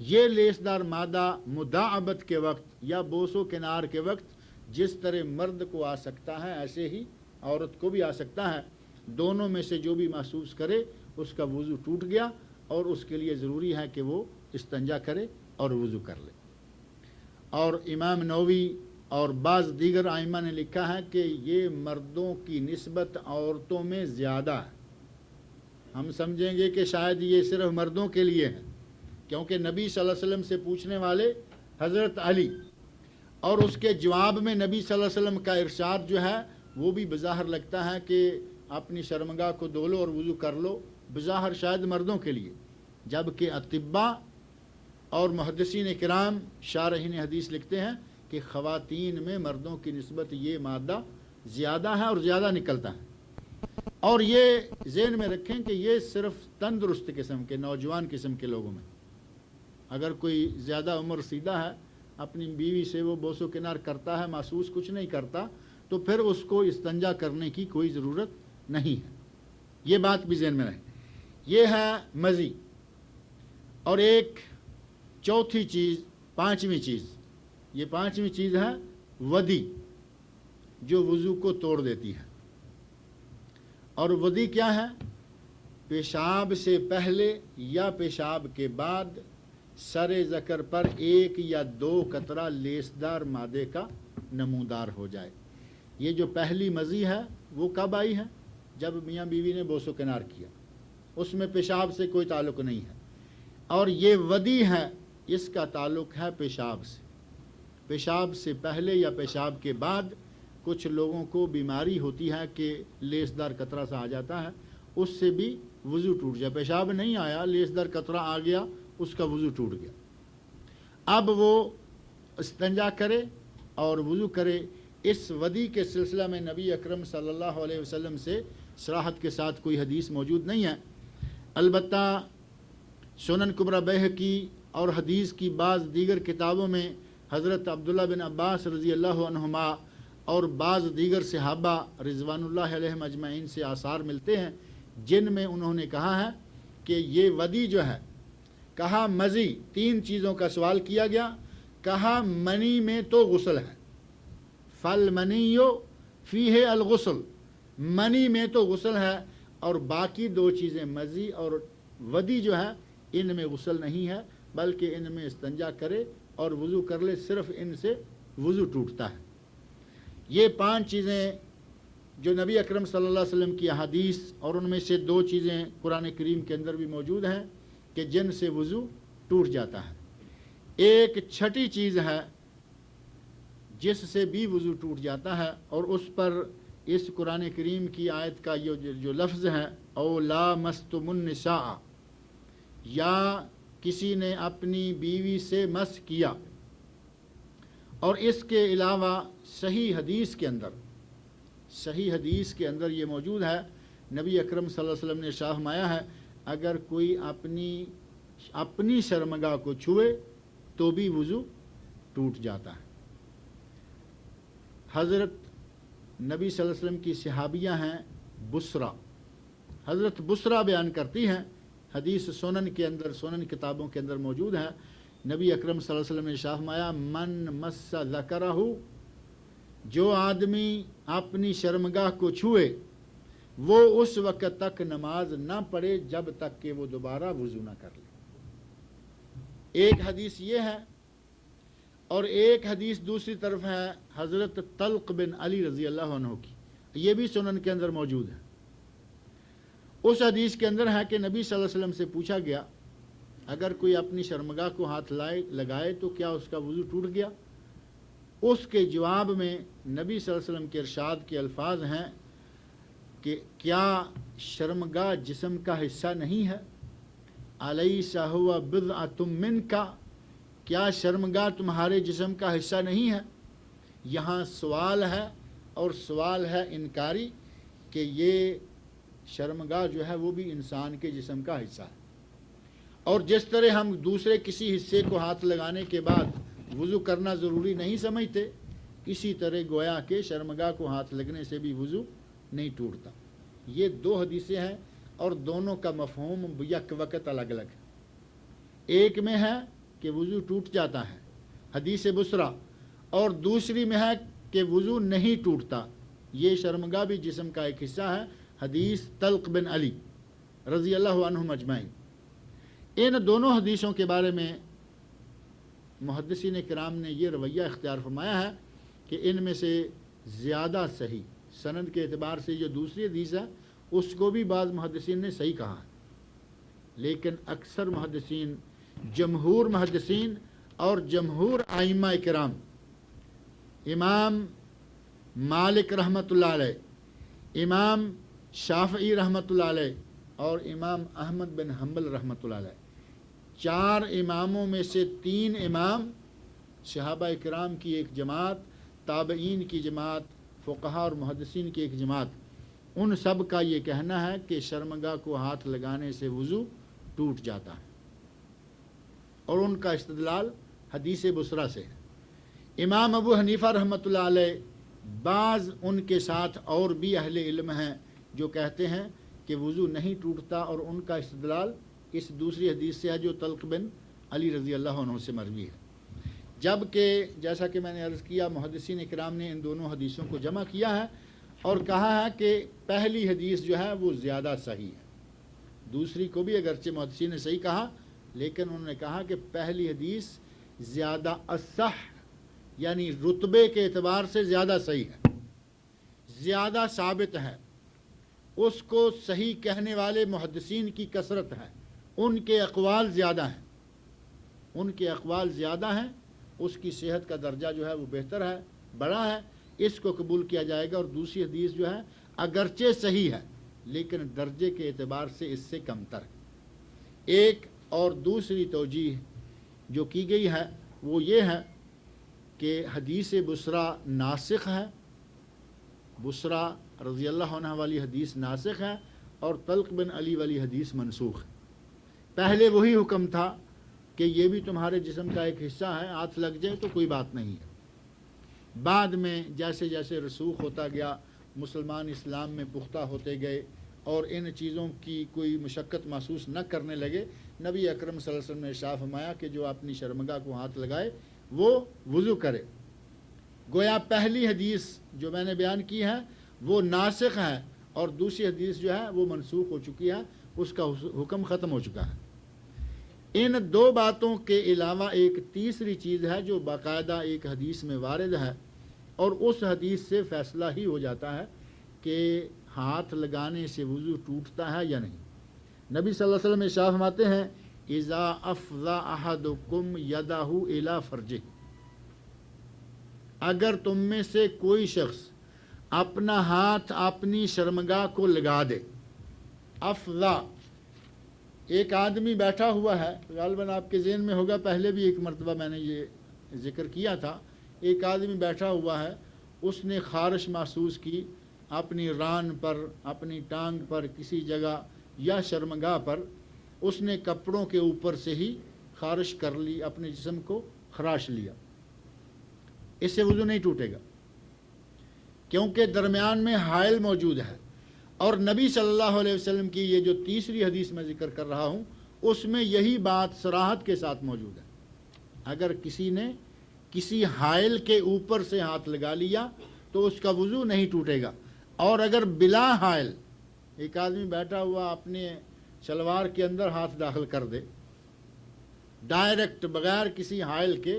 یہ لیسدار مادہ مداعبت کے وقت یا بوس و کنار کے وقت جس طرح مرد کو آ سکتا ہے ایسے ہی عورت کو بھی آ سکتا ہے۔ دونوں میں سے جو بھی محسوس کرے اس کا وضو ٹوٹ گیا، اور اس کے لیے ضروری ہے کہ وہ استنجا کرے اور وضو کر لے۔ اور امام نووی اور بعض دیگر ائمہ نے لکھا ہے کہ یہ مردوں کی نسبت عورتوں میں زیادہ ہے۔ ہم سمجھیں گے کہ شاید یہ صرف مردوں کے لیے ہے، کیونکہ نبی صلی اللہ علیہ وسلم سے پوچھنے والے حضرت علی، اور اس کے جواب میں نبی صلی اللہ علیہ وسلم کا ارشاد جو ہے وہ بھی بظاہر لگتا ہے کہ اپنی شرمگاہ کو دھو لو اور وضو کر لو، بظاہر شاید مردوں کے لیے، جبکہ اطباء اور محدثین کرام شارحین حدیث لکھتے ہیں کہ خواتین میں مردوں کی نسبت یہ مادہ زیادہ ہے اور زیادہ نکلتا ہے۔ اور یہ ذہن میں رکھیں کہ یہ صرف تندرست قسم کے نوجوان قسم کے لوگوں میں، اگر کوئی زیادہ عمر رسیدہ ہے اپنی بیوی سے وہ بوس و کنار کرتا ہے، محسوس کچھ نہیں کرتا، تو پھر اس کو استنجا کرنے کی کوئی ضرورت نہیں ہے، یہ بات بھی ذہن میں رہے۔ یہ ہے مزی۔ اور ایک چوتھی چیز، پانچویں چیز، یہ پانچویں چیز ہے ودی، جو وضو کو توڑ دیتی ہے۔ اور ودی کیا ہے؟ پیشاب سے پہلے یا پیشاب کے بعد سر ذکر پر ایک یا دو قطرہ لیسدار مادے کا نمودار ہو جائے۔ یہ جو پہلی مزی ہے وہ کب آئی ہے؟ جب میاں بیوی نے بوس و کنار کیا، اس میں پیشاب سے کوئی تعلق نہیں ہے۔ اور یہ ودی ہے، اس کا تعلق ہے پیشاب سے۔ پیشاب سے پہلے یا پیشاب کے بعد کچھ لوگوں کو بیماری ہوتی ہے کہ لیسدار قطرہ سا آ جاتا ہے، اس سے بھی وضو ٹوٹ جائے۔ پیشاب نہیں آیا، لیسدار قطرہ آ گیا، اس کا وضو ٹوٹ گیا۔ اب وہ استنجا کرے اور وضو کرے۔ اس ودی کے سلسلہ میں نبی اکرم صلی اللہ علیہ وسلم سے صراحت کے ساتھ کوئی حدیث موجود نہیں ہے، البتہ سنن کبری بیہقی اور حدیث کی بعض دیگر کتابوں میں حضرت عبداللہ بن عباس رضی اللہ عنہما اور بعض دیگر صحابہ رضوان اللہ علیہم اجمعین سے آثار ملتے ہیں، جن میں انہوں نے کہا ہے کہ یہ ودی جو ہے، کہا مزی، تین چیزوں کا سوال کیا گیا، کہا منی میں تو غسل ہے، فالمنی فیہ الغسل، منی میں تو غسل ہے، اور باقی دو چیزیں مزی اور ودی جو ہے ان میں غسل نہیں ہے، بلکہ ان میں استنجا کرے اور وضو کر لے، صرف ان سے وضو ٹوٹتا ہے۔ یہ پانچ چیزیں جو نبی اکرم صلی اللہ علیہ وسلم کی احادیث، اور ان میں سے دو چیزیں قرآن کریم کے اندر بھی موجود ہیں کہ جن سے وضو ٹوٹ جاتا ہے۔ ایک چھٹی چیز ہے جس سے بھی وضو ٹوٹ جاتا ہے، اور اس پر اس قرآن کریم کی آیت کا یہ جو لفظ ہے، او لامستم النساء، یا کسی نے اپنی بیوی سے مس کیا۔ اور اس کے علاوہ صحیح حدیث کے اندر یہ موجود ہے، نبی اکرم صلی اللہ علیہ وسلم نے ارشاد فرمایا ہے، اگر کوئی اپنی شرمگاہ کو چھوئے تو بھی وضو ٹوٹ جاتا ہے۔ حضرت نبی صلی اللہ علیہ وسلم کی صحابیہ ہیں بسرا، حضرت بسرا بیان کرتی ہیں، حدیث سنن کے اندر، سنن کتابوں کے اندر موجود ہے، نبی اکرم صلی اللہ علیہ وسلم نے ارشاد فرمایا، من مس ذکرہ، جو آدمی اپنی شرمگاہ کو چھوئے وہ اس وقت تک نماز نہ پڑھے جب تک کہ وہ دوبارہ وضو نہ کر لے۔ ایک حدیث یہ ہے، اور ایک حدیث دوسری طرف ہے حضرت طلق بن علی رضی اللہ عنہ کی، یہ بھی سنن کے اندر موجود ہے۔ اس حدیث کے اندر ہے کہ نبی صلی اللہ علیہ وسلم سے پوچھا گیا، اگر کوئی اپنی شرمگاہ کو ہاتھ لگائے تو کیا اس کا وضو ٹوٹ گیا؟ اس کے جواب میں نبی صلی اللہ علیہ وسلم کے ارشاد کے الفاظ ہیں کہ کیا شرمگاہ جسم کا حصہ نہیں ہے؟ الیس ھو بضعۃ منک، کیا شرمگاہ تمہارے جسم کا حصہ نہیں ہے؟ یہاں سوال ہے، اور سوال ہے انکاری، کہ یہ شرمگاہ جو ہے وہ بھی انسان کے جسم کا حصہ ہے، اور جس طرح ہم دوسرے کسی حصے کو ہاتھ لگانے کے بعد وضو کرنا ضروری نہیں سمجھتے، اسی طرح گویا کہ شرمگاہ کو ہاتھ لگنے سے بھی وضو نہیں ٹوٹتا۔ یہ دو حدیثیں ہیں، اور دونوں کا مفہوم یک وقت الگ الگ ہے۔ ایک میں ہے کہ وضو ٹوٹ جاتا ہے، حدیث بسرا، اور دوسری میں ہے کہ وضو نہیں ٹوٹتا، یہ شرمگاہ بھی جسم کا ایک حصہ ہے، حدیث طلق بن علی رضی اللہ عنہم اجمعین۔ ان دونوں حدیثوں کے بارے میں محدثین کرام نے یہ رویہ اختیار فرمایا ہے کہ ان میں سے زیادہ صحیح سند کے اعتبار سے جو دوسری حدیث ہے اس کو بھی بعض محدثین نے صحیح کہا ہے، لیکن اکثر محدثین، جمہور محدثین اور جمہور ائمہ کرام امام مالک رحمۃ اللہ علیہ، امام شافعی رحمۃ اللہ علیہ اور امام احمد بن حنبل رحمۃ اللہ علیہ، 4 اماموں میں سے 3 امام، صحابہ کرام کی ایک جماعت، تابعین کی جماعت، فقہاء اور محدثین کی ایک جماعت، ان سب کا یہ کہنا ہے کہ شرمگاہ کو ہاتھ لگانے سے وضو ٹوٹ جاتا ہے، اور ان کا استدلال حدیث بصرہ سے ہے۔ امام ابو حنیفہ رحمۃ اللہ علیہ، بعض ان کے ساتھ اور بھی اہل علم ہیں جو کہتے ہیں کہ وضو نہیں ٹوٹتا، اور ان کا استدلال اس دوسری حدیث سے ہے جو طلق بن علی رضی اللہ عنہ سے مروی ہے، جبکہ جیسا کہ میں نے عرض کیا محدثین اکرام نے ان دونوں حدیثوں کو جمع کیا ہے اور کہا ہے کہ پہلی حدیث جو ہے وہ زیادہ صحیح ہے، دوسری کو بھی اگرچہ محدثین نے صحیح کہا لیکن انہوں نے کہا کہ پہلی حدیث زیادہ اصح، یعنی رتبے کے اعتبار سے زیادہ صحیح ہے، زیادہ ثابت ہے، اس کو صحیح کہنے والے محدثین کی کثرت ہے، ان کے اقوال زیادہ ہیں، ان کے اقوال زیادہ ہیں، اس کی صحت کا درجہ جو ہے وہ بہتر ہے، بڑا ہے، اس کو قبول کیا جائے گا، اور دوسری حدیث جو ہے اگرچہ صحیح ہے لیکن درجے کے اعتبار سے اس سے کمتر ہے۔ ایک اور دوسری توجیہ جو کی گئی ہے وہ یہ ہے کہ حدیث بصرہ ناسخ ہے، بصرہ رضی اللہ عنہ والی حدیث ناسخ ہے، اور طلق بن علی والی حدیث منسوخ ہے۔ پہلے وہی حکم تھا کہ یہ بھی تمہارے جسم کا ایک حصہ ہے، ہاتھ لگ جائے تو کوئی بات نہیں ہے۔ بعد میں جیسے جیسے رسوخ ہوتا گیا، مسلمان اسلام میں پختہ ہوتے گئے اور ان چیزوں کی کوئی مشقت محسوس نہ کرنے لگے، نبی اکرم صلی اللہ علیہ وسلم نے ارشاد فرمایا کہ جو اپنی شرمگاہ کو ہاتھ لگائے وہ وضو کرے۔ گویا پہلی حدیث جو میں نے بیان کی ہے وہ ناسخ ہے، اور دوسری حدیث جو ہے وہ منسوخ ہو چکی ہے، اس کا حکم ختم ہو چکا ہے۔ ان 2 باتوں کے علاوہ ایک تیسری چیز ہے جو باقاعدہ ایک حدیث میں وارد ہے، اور اس حدیث سے فیصلہ ہی ہو جاتا ہے کہ ہاتھ لگانے سے وضو ٹوٹتا ہے یا نہیں۔ نبی صلی اللہ علیہ وسلم ارشاد فرماتے ہیں اذا افضى احدكم يده الى فرجه، اگر تم میں سے کوئی شخص اپنا ہاتھ اپنی شرمگاہ کو لگا دے، افضا، ایک آدمی بیٹھا ہوا ہے، غالباً آپ کے ذہن میں ہوگا، پہلے بھی ایک مرتبہ میں نے یہ ذکر کیا تھا، ایک آدمی بیٹھا ہوا ہے، اس نے خارش محسوس کی اپنی ران پر، اپنی ٹانگ پر، کسی جگہ یا شرمگاہ پر، اس نے کپڑوں کے اوپر سے ہی خارش کر لی، اپنے جسم کو خراش لیا، اس سے وضو نہیں ٹوٹے گا کیونکہ درمیان میں حائل موجود ہے۔ اور نبی صلی اللہ علیہ وسلم کی یہ جو تیسری حدیث میں ذکر کر رہا ہوں اس میں یہی بات صراحت کے ساتھ موجود ہے، اگر کسی نے کسی حائل کے اوپر سے ہاتھ لگا لیا تو اس کا وضو نہیں ٹوٹے گا، اور اگر بلا حائل ایک آدمی بیٹھا ہوا اپنے شلوار کے اندر ہاتھ داخل کر دے، ڈائریکٹ بغیر کسی حائل کے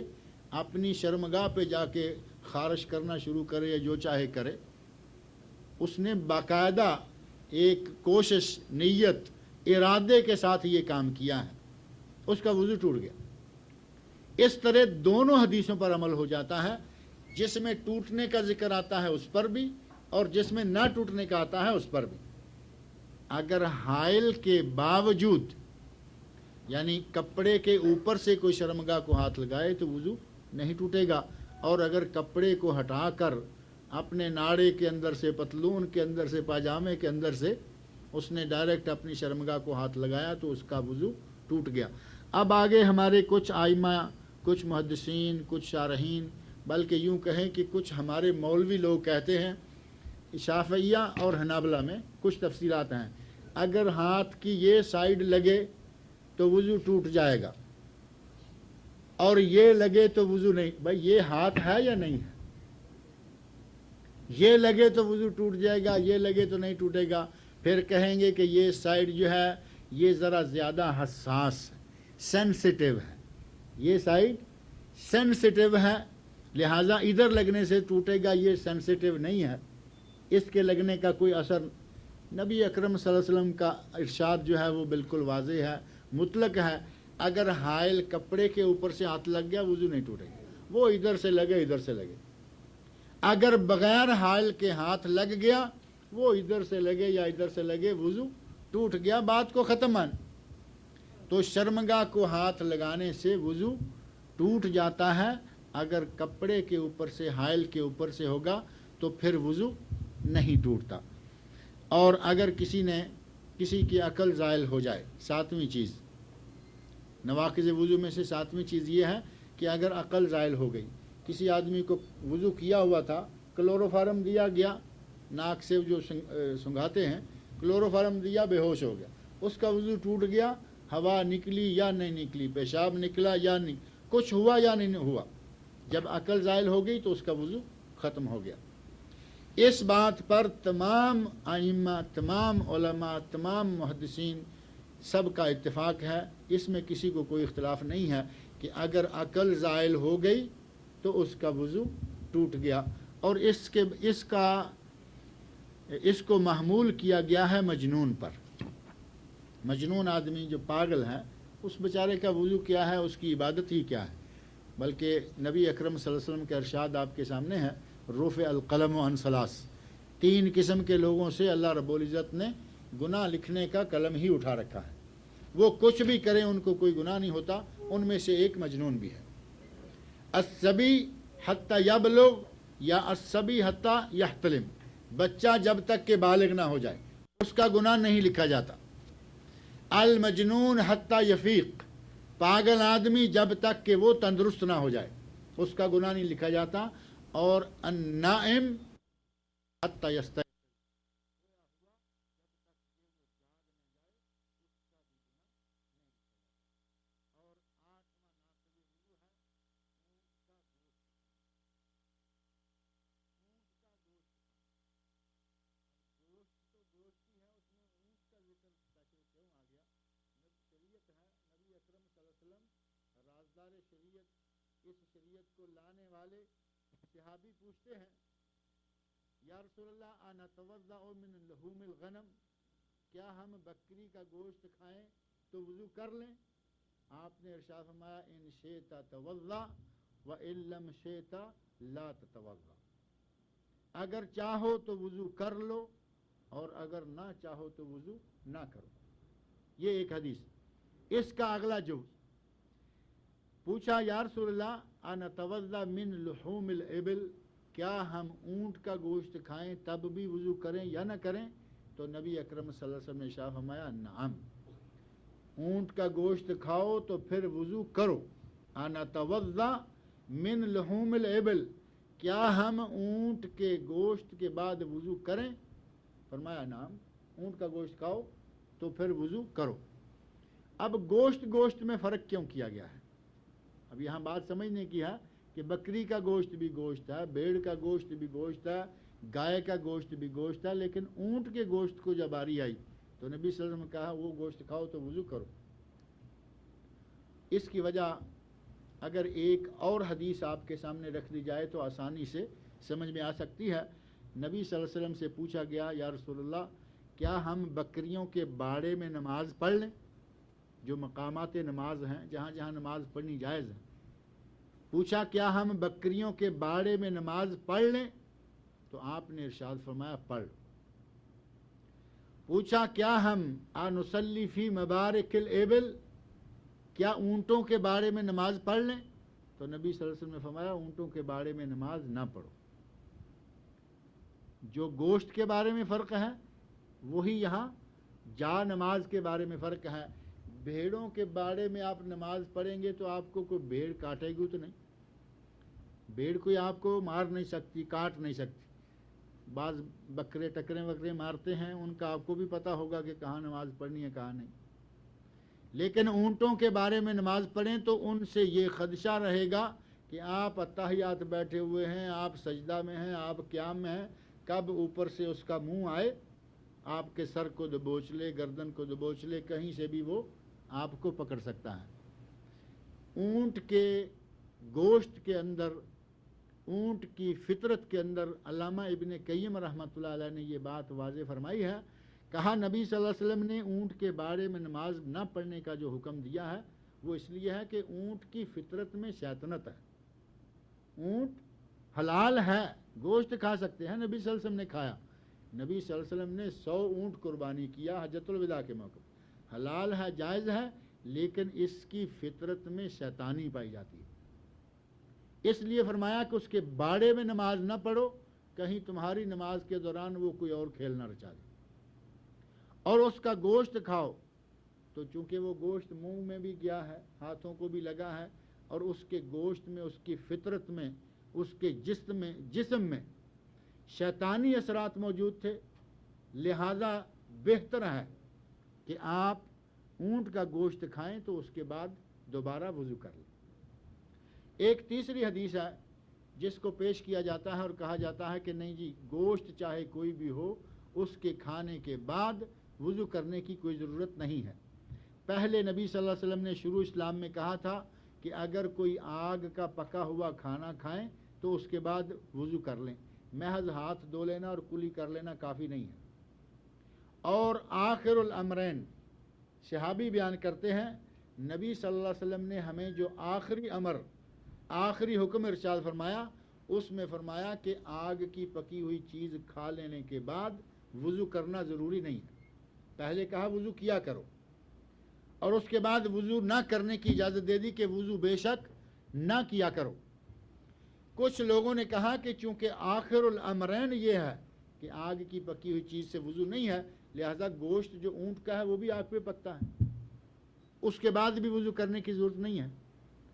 اپنی شرمگاہ پہ جا کے خارش کرنا شروع کرے یا جو چاہے کرے، اس نے باقاعدہ ایک کوشش، نیت، ارادے کے ساتھ یہ کام کیا ہے، اس کا وضو ٹوٹ گیا۔ اس طرح دونوں حدیثوں پر عمل ہو جاتا ہے، جس میں ٹوٹنے کا ذکر آتا ہے اس پر بھی، اور جس میں نہ ٹوٹنے کا آتا ہے اس پر بھی۔ اگر حائل کے باوجود، یعنی کپڑے کے اوپر سے کوئی شرمگاہ کو ہاتھ لگائے تو وضو نہیں ٹوٹے گا، اور اگر کپڑے کو ہٹا کر اپنے ناڑے کے اندر سے، پتلون کے اندر سے، پاجامے کے اندر سے اس نے ڈائریکٹ اپنی شرمگاہ کو ہاتھ لگایا تو اس کا وضو ٹوٹ گیا۔ اب آگے ہمارے کچھ آئمہ، کچھ محدثین، کچھ شارحین، بلکہ یوں کہیں کہ کچھ ہمارے مولوی لوگ کہتے ہیں، شافعیہ اور حنابلہ میں کچھ تفصیلات ہیں، اگر ہاتھ کی یہ سائیڈ لگے تو وضو ٹوٹ جائے گا، اور یہ لگے تو وضو نہیں۔ بھائی یہ ہاتھ ہے یا نہیں ہے؟ یہ لگے تو وضو ٹوٹ جائے گا، یہ لگے تو نہیں ٹوٹے گا۔ پھر کہیں گے کہ یہ سائیڈ جو ہے یہ ذرا زیادہ حساس ہے، سینسٹیو ہے، یہ سائیڈ سینسٹیو ہے، لہٰذا ادھر لگنے سے ٹوٹے گا، یہ سینسٹیو نہیں ہے، اس کے لگنے کا کوئی اثر۔ نبی اکرم صلی اللہ علیہ وسلم کا ارشاد جو ہے وہ بالکل واضح ہے، مطلق ہے، اگر حائل کپڑے کے اوپر سے ہاتھ لگ گیا وضو نہیں ٹوٹے گا، وہ ادھر سے لگے ادھر سے لگے۔ اگر بغیر حائل کے ہاتھ لگ گیا، وہ ادھر سے لگے یا ادھر سے لگے، وضو ٹوٹ گیا، بات کو ختم ہے۔ تو شرمگاہ کو ہاتھ لگانے سے وضو ٹوٹ جاتا ہے۔ اگر کپڑے کے اوپر سے، حائل کے اوپر سے ہوگا تو پھر وضو نہیں ٹوٹتا۔ اور اگر کسی کی عقل زائل ہو جائے، ساتویں چیز نواقض وضو میں سے ساتویں چیز یہ ہے کہ اگر عقل زائل ہو گئی، کسی آدمی کو وضو کیا ہوا تھا، کلوروفارم دیا گیا، ناک سے جو سنگھاتے ہیں، کلوروفارم دیا، بے ہوش ہو گیا، اس کا وضو ٹوٹ گیا، ہوا نکلی یا نہیں نکلی، پیشاب نکلا یا نہیں، کچھ ہوا یا نہیں ہوا، جب عقل زائل ہو گئی تو اس کا وضو ختم ہو گیا۔ اس بات پر تمام ائمہ، تمام علماء، تمام محدثین سب کا اتفاق ہے، اس میں کسی کو کوئی اختلاف نہیں ہے کہ اگر عقل زائل ہو گئی تو اس کا وضو ٹوٹ گیا۔ اور اس کو محمول کیا گیا ہے مجنون پر۔ مجنون آدمی جو پاگل ہے، اس بیچارے کا وضو کیا ہے، اس کی عبادت ہی کیا ہے؟ بلکہ نبی اکرم صلی اللہ علیہ وسلم کا ارشاد آپ کے سامنے ہے، رفع القلم عن ثلاث، 3 قسم کے لوگوں سے اللہ رب العزت نے گناہ لکھنے کا قلم ہی اٹھا رکھا ہے، وہ کچھ بھی کریں ان کو کوئی گناہ نہیں ہوتا، ان میں سے ایک مجنون بھی ہے۔ الصبی حتی یبلغ یا الصبی حتی یحتلم، بچہ جب تک کہ بالغ نہ ہو جائے اس کا گناہ نہیں لکھا جاتا۔ المجنون حتی یفیق، پاگل آدمی جب تک کہ وہ تندرست نہ ہو جائے اس کا گناہ نہیں لکھا جاتا۔ اور النائم حتی یستیقظ، رازدار شریعت، اس شریعت کو لانے والے صحابی پوچھتے ہیں، یا رسول اللہ انتوضأ من لحوم الغنم، کیا ہم بکری کا گوشت کھائیں تو وضو کر لیں؟ آپ نے ارشاد فرمایا، ان شئت توضأ وان لم شئت لا تتوضأ، اگر چاہو تو وضو کر لو اور اگر نہ چاہو تو وضو نہ کرو۔ یہ ایک حدیث۔ اس کا اگلا جو پوچھا، یا رسول اللہ انتوضأ من لحوم الابل، کیا ہم اونٹ کا گوشت کھائیں تب بھی وضو کریں یا نہ کریں؟ تو نبی اکرم صلی اللہ علیہ وسلم نے ارشاد فرمایا، نعم، اونٹ کا گوشت کھاؤ تو پھر وضو کرو۔ انتوضأ من لحوم الابل، کیا ہم اونٹ کے گوشت کے بعد وضو کریں؟ فرمایا نعم، اونٹ کا گوشت کھاؤ تو پھر وضو کرو۔ اب گوشت میں فرق کیوں کیا گیا ہے؟ اب یہاں بات سمجھنے کی ہے کہ بکری کا گوشت بھی گوشت ہے، بھیڑ کا گوشت بھی گوشت ہے، گائے کا گوشت بھی گوشت ہے، لیکن اونٹ کے گوشت کو جب باری آئی تو نبی صلی اللہ علیہ وسلم نے کہا وہ گوشت کھاؤ تو وضو کرو۔ اس کی وجہ اگر ایک اور حدیث آپ کے سامنے رکھ دی جائے تو آسانی سے سمجھ میں آ سکتی ہے۔ نبی صلی اللہ علیہ وسلم سے پوچھا گیا، یا رسول اللہ کیا ہم بکریوں کے باڑے میں نماز پڑھ لیں؟ جو مقامات نماز ہیں، جہاں جہاں نماز پڑھنی جائز ہے، پوچھا کیا ہم بکریوں کے باڑے میں نماز پڑھ لیں؟ تو آپ نے ارشاد فرمایا پڑھ۔ پوچھا کیا ہم انصلی فی مبارک الابل، کیا اونٹوں کے باڑے میں نماز پڑھ لیں؟ تو نبی صلی اللہ علیہ وسلم نے فرمایا اونٹوں کے باڑے میں نماز نہ پڑھو۔ جو گوشت کے بارے میں فرق ہے وہی یہاں جا نماز کے بارے میں فرق ہے۔ بھیڑوں کے باڑے میں آپ نماز پڑھیں گے تو آپ کو کوئی بھیڑ کاٹے گی تو نہیں، بھیڑ کوئی آپ کو مار نہیں سکتی، کاٹ نہیں سکتی۔ بعض بکرے ٹکرے وکرے مارتے ہیں، ان کا آپ کو بھی پتہ ہوگا کہ کہاں نماز پڑھنی ہے کہاں نہیں۔ لیکن اونٹوں کے بارے میں نماز پڑھیں تو ان سے یہ خدشہ رہے گا کہ آپ اتحیات بیٹھے ہوئے ہیں، آپ سجدہ میں ہیں، آپ قیام میں ہیں، کب اوپر سے اس کا منہ آئے، آپ کے سر کو دبوچ لے، گردن کو دبوچ لے، کہیں سے بھی وہ آپ کو پکڑ سکتا ہے۔ اونٹ کے گوشت کے اندر، اونٹ کی فطرت کے اندر علامہ ابن قیم رحمۃ اللہ علیہ نے یہ بات واضح فرمائی ہے، کہا نبی صلی اللہ علیہ وسلم نے اونٹ کے باڑے میں نماز نہ پڑھنے کا جو حکم دیا ہے وہ اس لیے ہے کہ اونٹ کی فطرت میں شیطنت ہے۔ اونٹ حلال ہے، گوشت کھا سکتے ہیں، نبی صلی اللہ علیہ وسلم نے کھایا، نبی صلی اللہ علیہ وسلم نے 100 اونٹ قربانی کیا حجۃ الوداع کے موقع پر، حلال ہے، جائز ہے، لیکن اس کی فطرت میں شیطانی پائی جاتی ہے، اس لیے فرمایا کہ اس کے باڑے میں نماز نہ پڑھو، کہیں تمہاری نماز کے دوران وہ کوئی اور کھیل نہ رچا دے، اور اس کا گوشت کھاؤ تو چونکہ وہ گوشت منہ میں بھی گیا ہے، ہاتھوں کو بھی لگا ہے، اور اس کے گوشت میں، اس کی فطرت میں، اس کے جسم میں شیطانی اثرات موجود تھے، لہذا بہتر ہے کہ آپ اونٹ کا گوشت کھائیں تو اس کے بعد دوبارہ وضو کر لیں۔ ایک تیسری حدیث ہے جس کو پیش کیا جاتا ہے اور کہا جاتا ہے کہ نہیں جی، گوشت چاہے کوئی بھی ہو، اس کے کھانے کے بعد وضو کرنے کی کوئی ضرورت نہیں ہے۔ پہلے نبی صلی اللہ علیہ وسلم نے شروع اسلام میں کہا تھا کہ اگر کوئی آگ کا پکا ہوا کھانا کھائیں تو اس کے بعد وضو کر لیں، محض ہاتھ دھو لینا اور کلی کر لینا کافی نہیں ہے۔ اور آخر الامرین، صحابی بیان کرتے ہیں نبی صلی اللہ علیہ وسلم نے ہمیں جو آخری حکم ارشاد فرمایا، اس میں فرمایا کہ آگ کی پکی ہوئی چیز کھا لینے کے بعد وضو کرنا ضروری نہیں ہے، پہلے کہا وضو کیا کرو، اور اس کے بعد وضو نہ کرنے کی اجازت دے دی کہ وضو بے شک نہ کیا کرو۔ کچھ لوگوں نے کہا کہ چونکہ آخر الامرین یہ ہے کہ آگ کی پکی ہوئی چیز سے وضو نہیں ہے، لہذا گوشت جو اونٹ کا ہے وہ بھی آگ پہ پکتا ہے، اس کے بعد بھی وضو کرنے کی ضرورت نہیں ہے،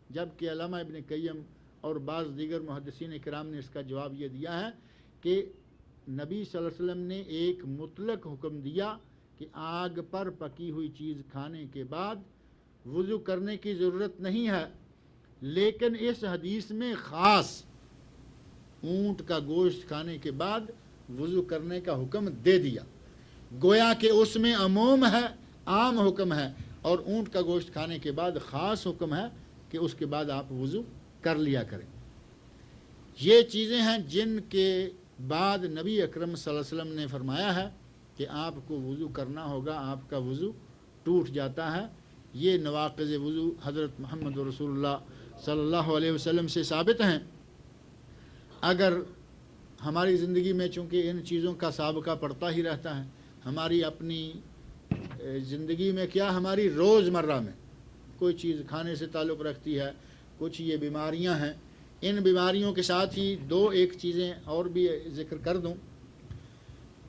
جبکہ علامہ ابن قیم اور بعض دیگر محدثین کرام نے اس کا جواب یہ دیا ہے کہ نبی صلی اللہ علیہ وسلم نے ایک مطلق حکم دیا کہ آگ پر پکی ہوئی چیز کھانے کے بعد وضو کرنے کی ضرورت نہیں ہے، لیکن اس حدیث میں خاص اونٹ کا گوشت کھانے کے بعد وضو کرنے کا حکم دے دیا، گویا کہ اس میں عموم ہے، عام حکم ہے، اور اونٹ کا گوشت کھانے کے بعد خاص حکم ہے کہ اس کے بعد آپ وضو کر لیا کریں۔ یہ چیزیں ہیں جن کے بعد نبی اکرم صلی اللہ علیہ وسلم نے فرمایا ہے کہ آپ کو وضو کرنا ہوگا، آپ کا وضو ٹوٹ جاتا ہے۔ یہ نواقض وضو حضرت محمد رسول اللہ صلی اللہ علیہ وسلم سے ثابت ہیں۔ اگر ہماری زندگی میں چونکہ ان چیزوں کا سابقہ پڑتا ہی رہتا ہے، ہماری اپنی زندگی میں کیا، ہماری روزمرہ میں کوئی چیز کھانے سے تعلق رکھتی ہے، کچھ یہ بیماریاں ہیں، ان بیماریوں کے ساتھ ہی ایک چیزیں اور بھی ذکر کر دوں،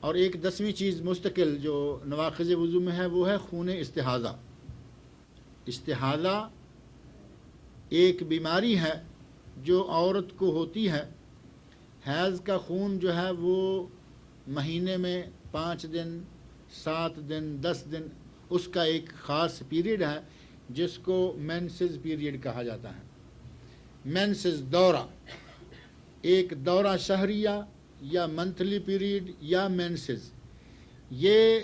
اور ایک 10ویں چیز مستقل جو نواقض وضو میں ہے وہ ہے خون استحاضہ۔ استحاضہ ایک بیماری ہے جو عورت کو ہوتی ہے۔ حیض کا خون جو ہے وہ مہینے میں 5 دن، 7 دن، 10 دن، اس کا ایک خاص پیریڈ ہے جس کو مینسز پیریڈ کہا جاتا ہے۔ مینسز دورہ، ایک دورہ شہریہ یا منتھلی پیریڈ یا مینسز، یہ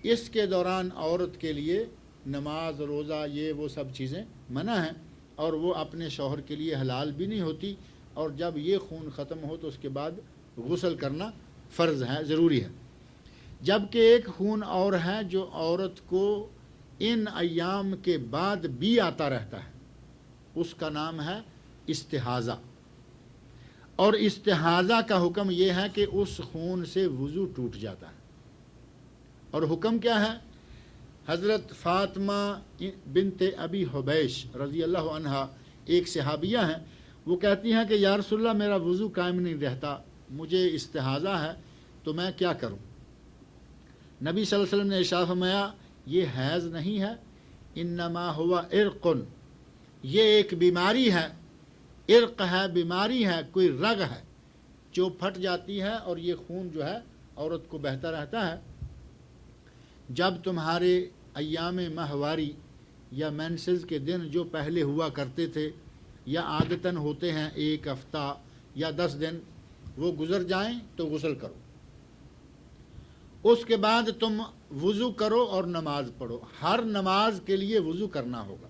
اس کے دوران عورت کے لیے نماز، روزہ، یہ وہ سب چیزیں منع ہیں، اور وہ اپنے شوہر کے لیے حلال بھی نہیں ہوتی، اور جب یہ خون ختم ہو تو اس کے بعد غسل کرنا فرض ہے، ضروری ہے۔ جبکہ ایک خون اور ہے جو عورت کو ان ایام کے بعد بھی آتا رہتا ہے، اس کا نام ہے استحاضہ، اور استحاضہ کا حکم یہ ہے کہ اس خون سے وضو ٹوٹ جاتا ہے۔ اور حکم کیا ہے؟ حضرت فاطمہ بنت ابی حبیش رضی اللہ عنہا ایک صحابیہ ہیں، وہ کہتی ہیں کہ یا رسول اللہ میرا وضو قائم نہیں رہتا، مجھے استحاضہ ہے تو میں کیا کروں؟ نبی صلی اللہ علیہ وسلم نے ارشاد فرمایا یہ حیض نہیں ہے، انما ہوا عرق، یہ ایک بیماری ہے، عرق ہے، بیماری ہے، کوئی رگ ہے جو پھٹ جاتی ہے اور یہ خون جو ہے عورت کو بہتا رہتا ہے۔ جب تمہارے ایام ماہواری یا مینسز کے دن جو پہلے ہوا کرتے تھے یا عادتاً ہوتے ہیں 1 ہفتہ یا 10 دن، وہ گزر جائیں تو غسل کرو، اس کے بعد تم وضو کرو اور نماز پڑھو۔ ہر نماز کے لیے وضو کرنا ہوگا،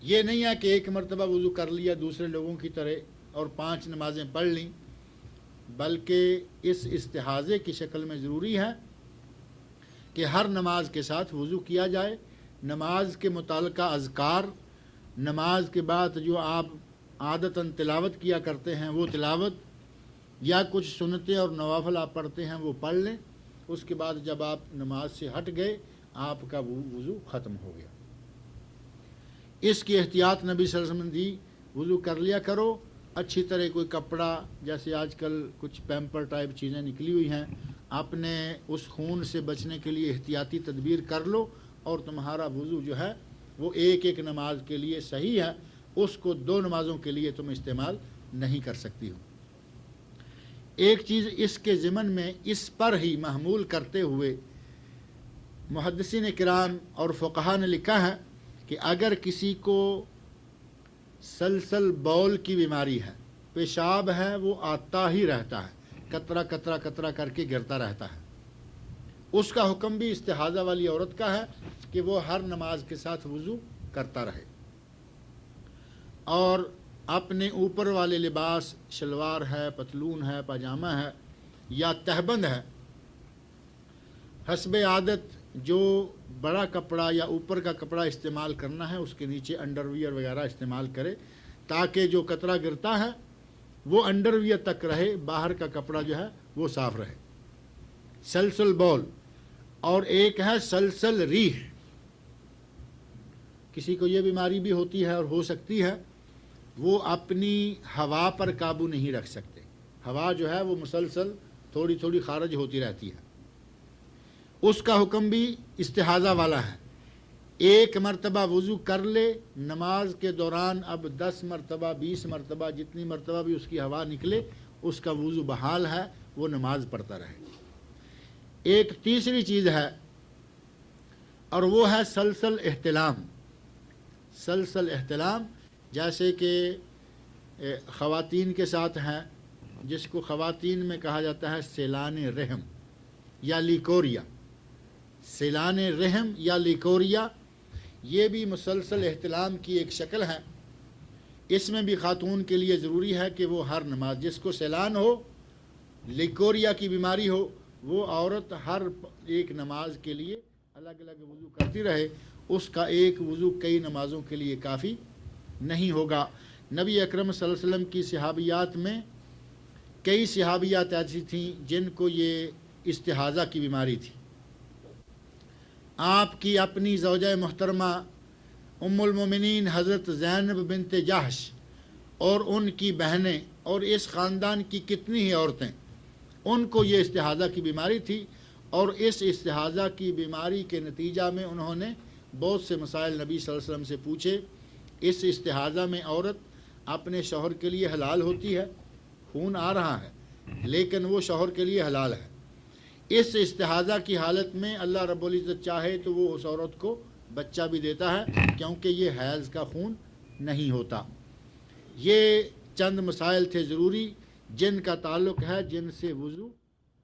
یہ نہیں ہے کہ ایک مرتبہ وضو کر لیا دوسرے لوگوں کی طرح اور 5 نمازیں پڑھ لیں، بلکہ اس استحاضے کی شکل میں ضروری ہے کہ ہر نماز کے ساتھ وضو کیا جائے، نماز کے متعلقہ اذکار، نماز کے بعد جو آپ عادتاً تلاوت کیا کرتے ہیں وہ تلاوت، یا کچھ سنتیں اور نوافل آپ پڑھتے ہیں وہ پڑھ لیں، اس کے بعد جب آپ نماز سے ہٹ گئے آپ کا وضو ختم ہو گیا۔ اس کی احتیاط نبی صلی اللہ علیہ وسلم نے دی، وضو کر لیا کرو اچھی طرح، کوئی کپڑا، جیسے آج کل کچھ پیمپر ٹائپ چیزیں نکلی ہوئی ہیں، اپنے اس خون سے بچنے کے لیے احتیاطی تدبیر کر لو، اور تمہارا وضو جو ہے وہ ایک ایک نماز کے لیے صحیح ہے، اس کو 2 نمازوں کے لیے تم استعمال نہیں کر سکتی ہو۔ ایک چیز اس کے ضمن میں اس پر ہی محمول کرتے ہوئے محدثین کرام اور فقہا نے لکھا ہے کہ اگر کسی کو سلسل بول کی بیماری ہے، پیشاب ہے وہ آتا ہی رہتا ہے، قطرہ قطرہ قطرہ کر کے گرتا رہتا ہے، اس کا حکم بھی استحاضہ والی عورت کا ہے کہ وہ ہر نماز کے ساتھ وضو کرتا رہے، اور اپنے اوپر والے لباس، شلوار ہے، پتلون ہے، پاجامہ ہے یا تہبند ہے، حسب عادت جو بڑا کپڑا یا اوپر کا کپڑا استعمال کرنا ہے اس کے نیچے انڈر ویئر وغیرہ استعمال کرے، تاکہ جو قطرہ گرتا ہے وہ انڈر ویئر تک رہے، باہر کا کپڑا جو ہے وہ صاف رہے۔ سلسل بول، اور ایک ہے سلسل ریح، کسی کو یہ بیماری بھی ہوتی ہے اور ہو سکتی ہے، وہ اپنی ہوا پر قابو نہیں رکھ سکتے، ہوا جو ہے وہ مسلسل تھوڑی تھوڑی خارج ہوتی رہتی ہے، اس کا حکم بھی استحاضہ والا ہے۔ ایک مرتبہ وضو کر لے، نماز کے دوران اب 10 مرتبہ 20 مرتبہ جتنی مرتبہ بھی اس کی ہوا نکلے اس کا وضو بحال ہے، وہ نماز پڑھتا رہے۔ ایک تیسری چیز ہے اور وہ ہے سلسل احتلام۔ سلسل احتلام جیسے کہ خواتین کے ساتھ ہیں، جس کو خواتین میں کہا جاتا ہے سیلان رحم یا لیکوریا، سیلان رحم یا لیکوریا، یہ بھی مسلسل احتلام کی ایک شکل ہے۔ اس میں بھی خاتون کے لیے ضروری ہے کہ وہ ہر نماز، جس کو سیلان ہو، لیکوریا کی بیماری ہو، وہ عورت ہر ایک نماز کے لیے الگ الگ وضو کرتی رہے، اس کا ایک وضو کئی نمازوں کے لیے کافی نہیں ہوگا۔ نبی اکرم صلی اللہ علیہ وسلم کی صحابیات میں کئی صحابیات ایسی تھیں جن کو یہ استحاضہ کی بیماری تھی۔ آپ کی اپنی زوجہ محترمہ ام المومنین حضرت زینب بنت جحش اور ان کی بہنیں اور اس خاندان کی کتنی ہی عورتیں، ان کو یہ استحاضہ کی بیماری تھی، اور اس استحاضہ کی بیماری کے نتیجہ میں انہوں نے بہت سے مسائل نبی صلی اللہ علیہ وسلم سے پوچھے۔ اس استحاضہ میں عورت اپنے شوہر کے لیے حلال ہوتی ہے، خون آ رہا ہے لیکن وہ شوہر کے لیے حلال ہے۔ اس استحاضہ کی حالت میں اللہ رب العزت چاہے تو وہ اس عورت کو بچہ بھی دیتا ہے، کیونکہ یہ حیض کا خون نہیں ہوتا۔ یہ چند مسائل تھے ضروری جن کا تعلق ہے، جن سے وضو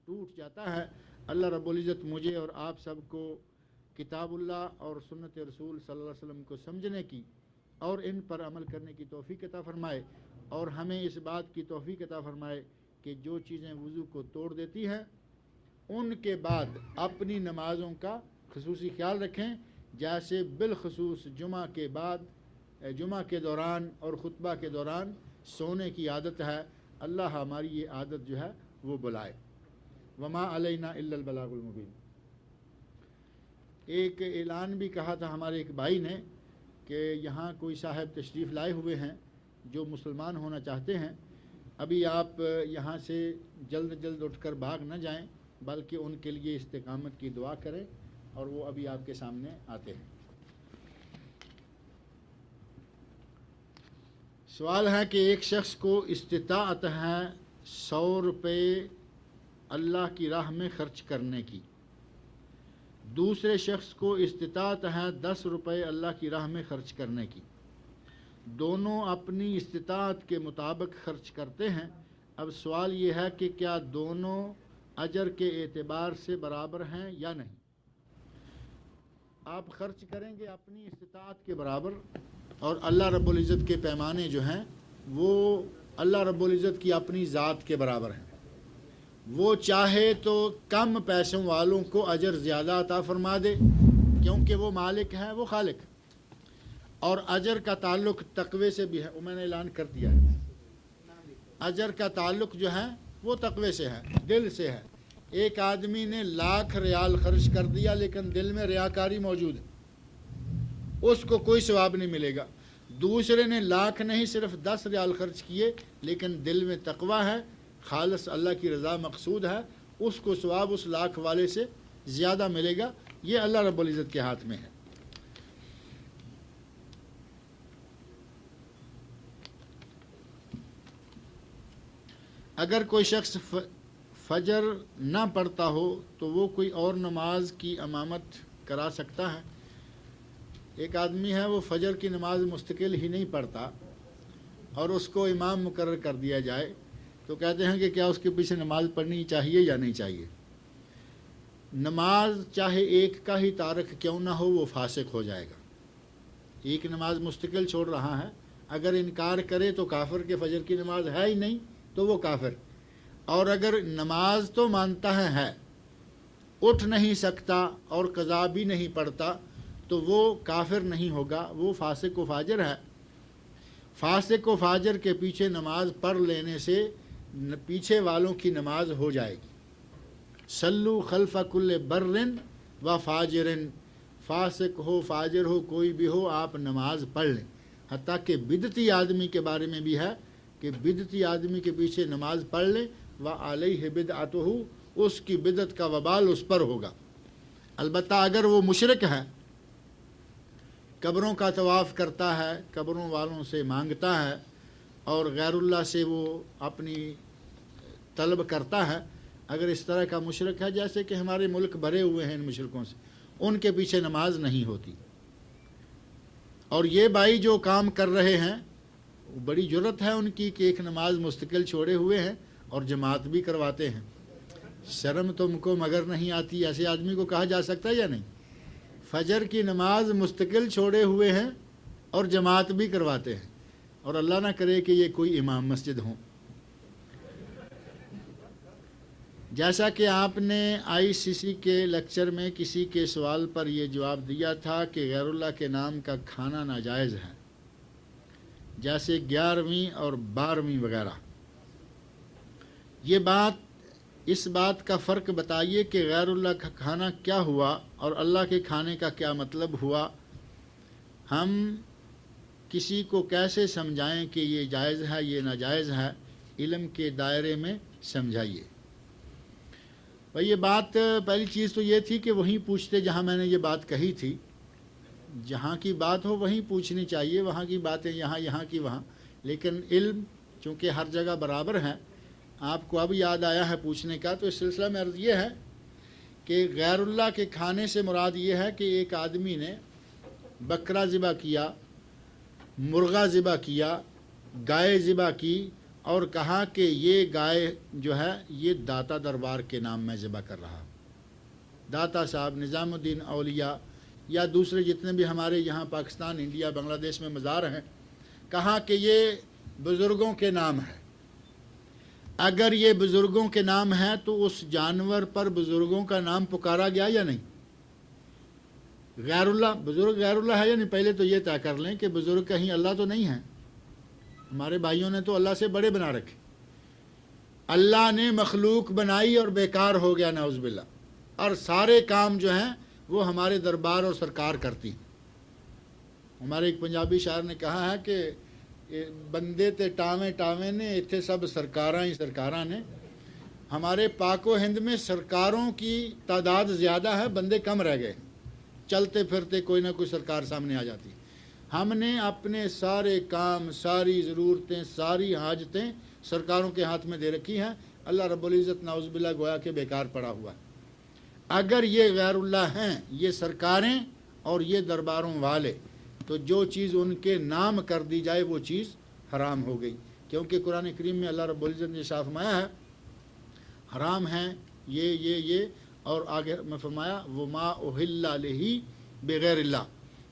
ٹوٹ جاتا ہے۔ اللہ رب العزت مجھے اور آپ سب کو کتاب اللہ اور سنت رسول صلی اللہ علیہ وسلم کو سمجھنے کی اور ان پر عمل کرنے کی توفیق عطا فرمائے، اور ہمیں اس بات کی توفیق عطا فرمائے کہ جو چیزیں وضو کو توڑ دیتی ہیں ان کے بعد اپنی نمازوں کا خصوصی خیال رکھیں، جیسے بالخصوص جمعہ کے بعد، جمعہ کے دوران اور خطبہ کے دوران سونے کی عادت ہے۔ اللہ ہماری یہ عادت جو ہے وہ بلائے۔ وما علینا الا البلاغ المبین۔ ایک اعلان بھی کہا تھا ہمارے ایک بھائی نے کہ یہاں کوئی صاحب تشریف لائے ہوئے ہیں جو مسلمان ہونا چاہتے ہیں، ابھی آپ یہاں سے جلد جلد اٹھ کر بھاگ نہ جائیں، بلکہ ان کے لیے استقامت کی دعا کریں، اور وہ ابھی آپ کے سامنے آتے ہیں۔ سوال ہے کہ ایک شخص کو استطاعت ہے 100 روپے اللہ کی راہ میں خرچ کرنے کی، دوسرے شخص کو استطاعت ہے 10 روپے اللہ کی راہ میں خرچ کرنے کی، دونوں اپنی استطاعت کے مطابق خرچ کرتے ہیں۔ اب سوال یہ ہے کہ کیا دونوں اجر کے اعتبار سے برابر ہیں یا نہیں؟ آپ خرچ کریں گے اپنی استطاعت کے برابر، اور اللہ رب العزت کے پیمانے جو ہیں وہ اللہ رب العزت کی اپنی ذات کے برابر ہیں۔ وہ چاہے تو کم پیسوں والوں کو اجر زیادہ عطا فرما دے، کیونکہ وہ مالک ہے، وہ خالق، اور اجر کا تعلق تقوی سے بھی ہے۔ میں نے اعلان کر دیا ہے، اجر کا تعلق جو ہے وہ تقوی سے ہے، دل سے ہے۔ ایک آدمی نے 1,00,000 ریال خرچ کر دیا لیکن دل میں ریاکاری موجود ہے، اس کو کوئی ثواب نہیں ملے گا۔ دوسرے نے 1,00,000 نہیں صرف 10 ریال خرچ کیے لیکن دل میں تقوی ہے، خالص اللہ کی رضا مقصود ہے، اس کو ثواب اس 1,00,000 والے سے زیادہ ملے گا۔ یہ اللہ رب العزت کے ہاتھ میں ہے۔ اگر کوئی شخص فجر نہ پڑھتا ہو تو وہ کوئی اور نماز کی امامت کرا سکتا ہے؟ ایک آدمی ہے وہ فجر کی نماز مستقل ہی نہیں پڑھتا اور اس کو امام مقرر کر دیا جائے تو کہتے ہیں کہ کیا اس کے پیچھے نماز پڑھنی چاہیے یا نہیں چاہیے؟ نماز چاہے ایک کا ہی تارک کیوں نہ ہو وہ فاسق ہو جائے گا۔ ایک نماز مستقل چھوڑ رہا ہے، اگر انکار کرے تو کافر کے فجر کی نماز ہے ہی نہیں تو وہ کافر، اور اگر نماز تو مانتا ہے اٹھ نہیں سکتا اور قضا بھی نہیں پڑھتا تو وہ کافر نہیں ہوگا، وہ فاسق و فاجر ہے۔ فاسق و فاجر کے پیچھے نماز پڑھ لینے سے پیچھے والوں کی نماز ہو جائے گی۔ صلو خلف کل برن و فاجرن، فاسق ہو فاجر ہو کوئی بھی ہو آپ نماز پڑھ لیں۔ حتیٰ کہ بدعتی آدمی کے بارے میں بھی ہے کہ بدعتی آدمی کے پیچھے نماز پڑھ لیں وعلیہ بدعتہ، اس کی بدعت کا وبال اس پر ہوگا۔ البتہ اگر وہ مشرک ہے، قبروں کا طواف کرتا ہے، قبروں والوں سے مانگتا ہے اور غیر اللہ سے وہ اپنی طلب کرتا ہے، اگر اس طرح کا مشرک ہے، جیسے کہ ہمارے ملک بھرے ہوئے ہیں ان مشرکوں سے، ان کے پیچھے نماز نہیں ہوتی۔ اور یہ بھائی جو کام کر رہے ہیں بڑی جرت ہے ان کی کہ ایک نماز مستقل چھوڑے ہوئے ہیں اور جماعت بھی کرواتے ہیں۔ شرم تم کو مگر نہیں آتی، ایسے آدمی کو کہا جا سکتا ہے یا نہیں؟ فجر کی نماز مستقل چھوڑے ہوئے ہیں اور جماعت بھی کرواتے ہیں، اور اللہ نہ کرے کہ یہ کوئی امام مسجد ہوں۔ جیسا کہ آپ نے ICC کے لیکچر میں کسی کے سوال پر یہ جواب دیا تھا کہ غیر اللہ کے نام کا کھانا ناجائز ہے، جیسے 11ویں اور 12ویں وغیرہ، اس بات کا فرق بتائیے کہ غیر اللہ کا کھانا کیا ہوا اور اللہ کے کھانے کا کیا مطلب ہوا؟ ہم کسی کو کیسے سمجھائیں کہ یہ جائز ہے یہ ناجائز ہے؟ علم کے دائرے میں سمجھائیے۔ بھائی یہ بات پہلی چیز تو یہ تھی کہ وہیں پوچھتے جہاں میں نے یہ بات کہی تھی۔ جہاں کی بات ہو وہیں پوچھنی چاہیے، وہاں کی باتیں یہاں، یہاں کی وہاں۔ لیکن علم چونکہ ہر جگہ برابر ہے، آپ کو اب یاد آیا ہے پوچھنے کا، تو اس سلسلہ میں عرض یہ ہے کہ غیر اللہ کے کھانے سے مراد یہ ہے کہ ایک آدمی نے بکرا ذبح کیا، مرغا ذبح کیا، گائے ذبح کی اور کہا کہ یہ گائے جو ہے یہ داتا دربار کے نام میں ذبح کر رہا، داتا صاحب، نظام الدین اولیاء یا دوسرے جتنے بھی ہمارے یہاں پاکستان، انڈیا، بنگلہ دیش میں مزار ہیں، کہا کہ یہ بزرگوں کے نام ہے۔ اگر یہ بزرگوں کے نام ہے تو اس جانور پر بزرگوں کا نام پکارا گیا یا نہیں؟ غیر اللہ، بزرگ غیر اللہ ہے یا نہیں؟ پہلے تو یہ طے کر لیں کہ بزرگ کہیں اللہ تو نہیں ہے۔ ہمارے بھائیوں نے تو اللہ سے بڑے بنا رکھے، اللہ نے مخلوق بنائی اور بیکار ہو گیا نعوذ باللہ، اور سارے کام جو ہیں وہ ہمارے دربار اور سرکار کرتی ہیں۔ ہمارے ایک پنجابی شاعر نے کہا ہے کہ بندے تے ٹاویں ٹاویں نے، اتھے سب سرکاراں ہی سرکاراں نے۔ ہمارے پاک و ہند میں سرکاروں کی تعداد زیادہ ہے، بندے کم رہ گئے، چلتے پھرتے کوئی نہ کوئی سرکار سامنے آ جاتی۔ ہم نے اپنے سارے کام، ساری ضرورتیں، ساری حاجتیں سرکاروں کے ہاتھ میں دے رکھی ہیں۔ اللہ رب العزت نعوذ باللہ گویا کہ بیکار پڑا ہوا ہے۔ اگر یہ غیر اللہ ہیں، یہ سرکاریں اور یہ درباروں والے، تو جو چیز ان کے نام کر دی جائے وہ چیز حرام ہو گئی، کیونکہ قرآن کریم میں اللہ رب العزت نے شاہ فرمایا ہے حرام ہیں یہ، اور آگے میں فرمایا وما اہل لہ بغیر اللہ،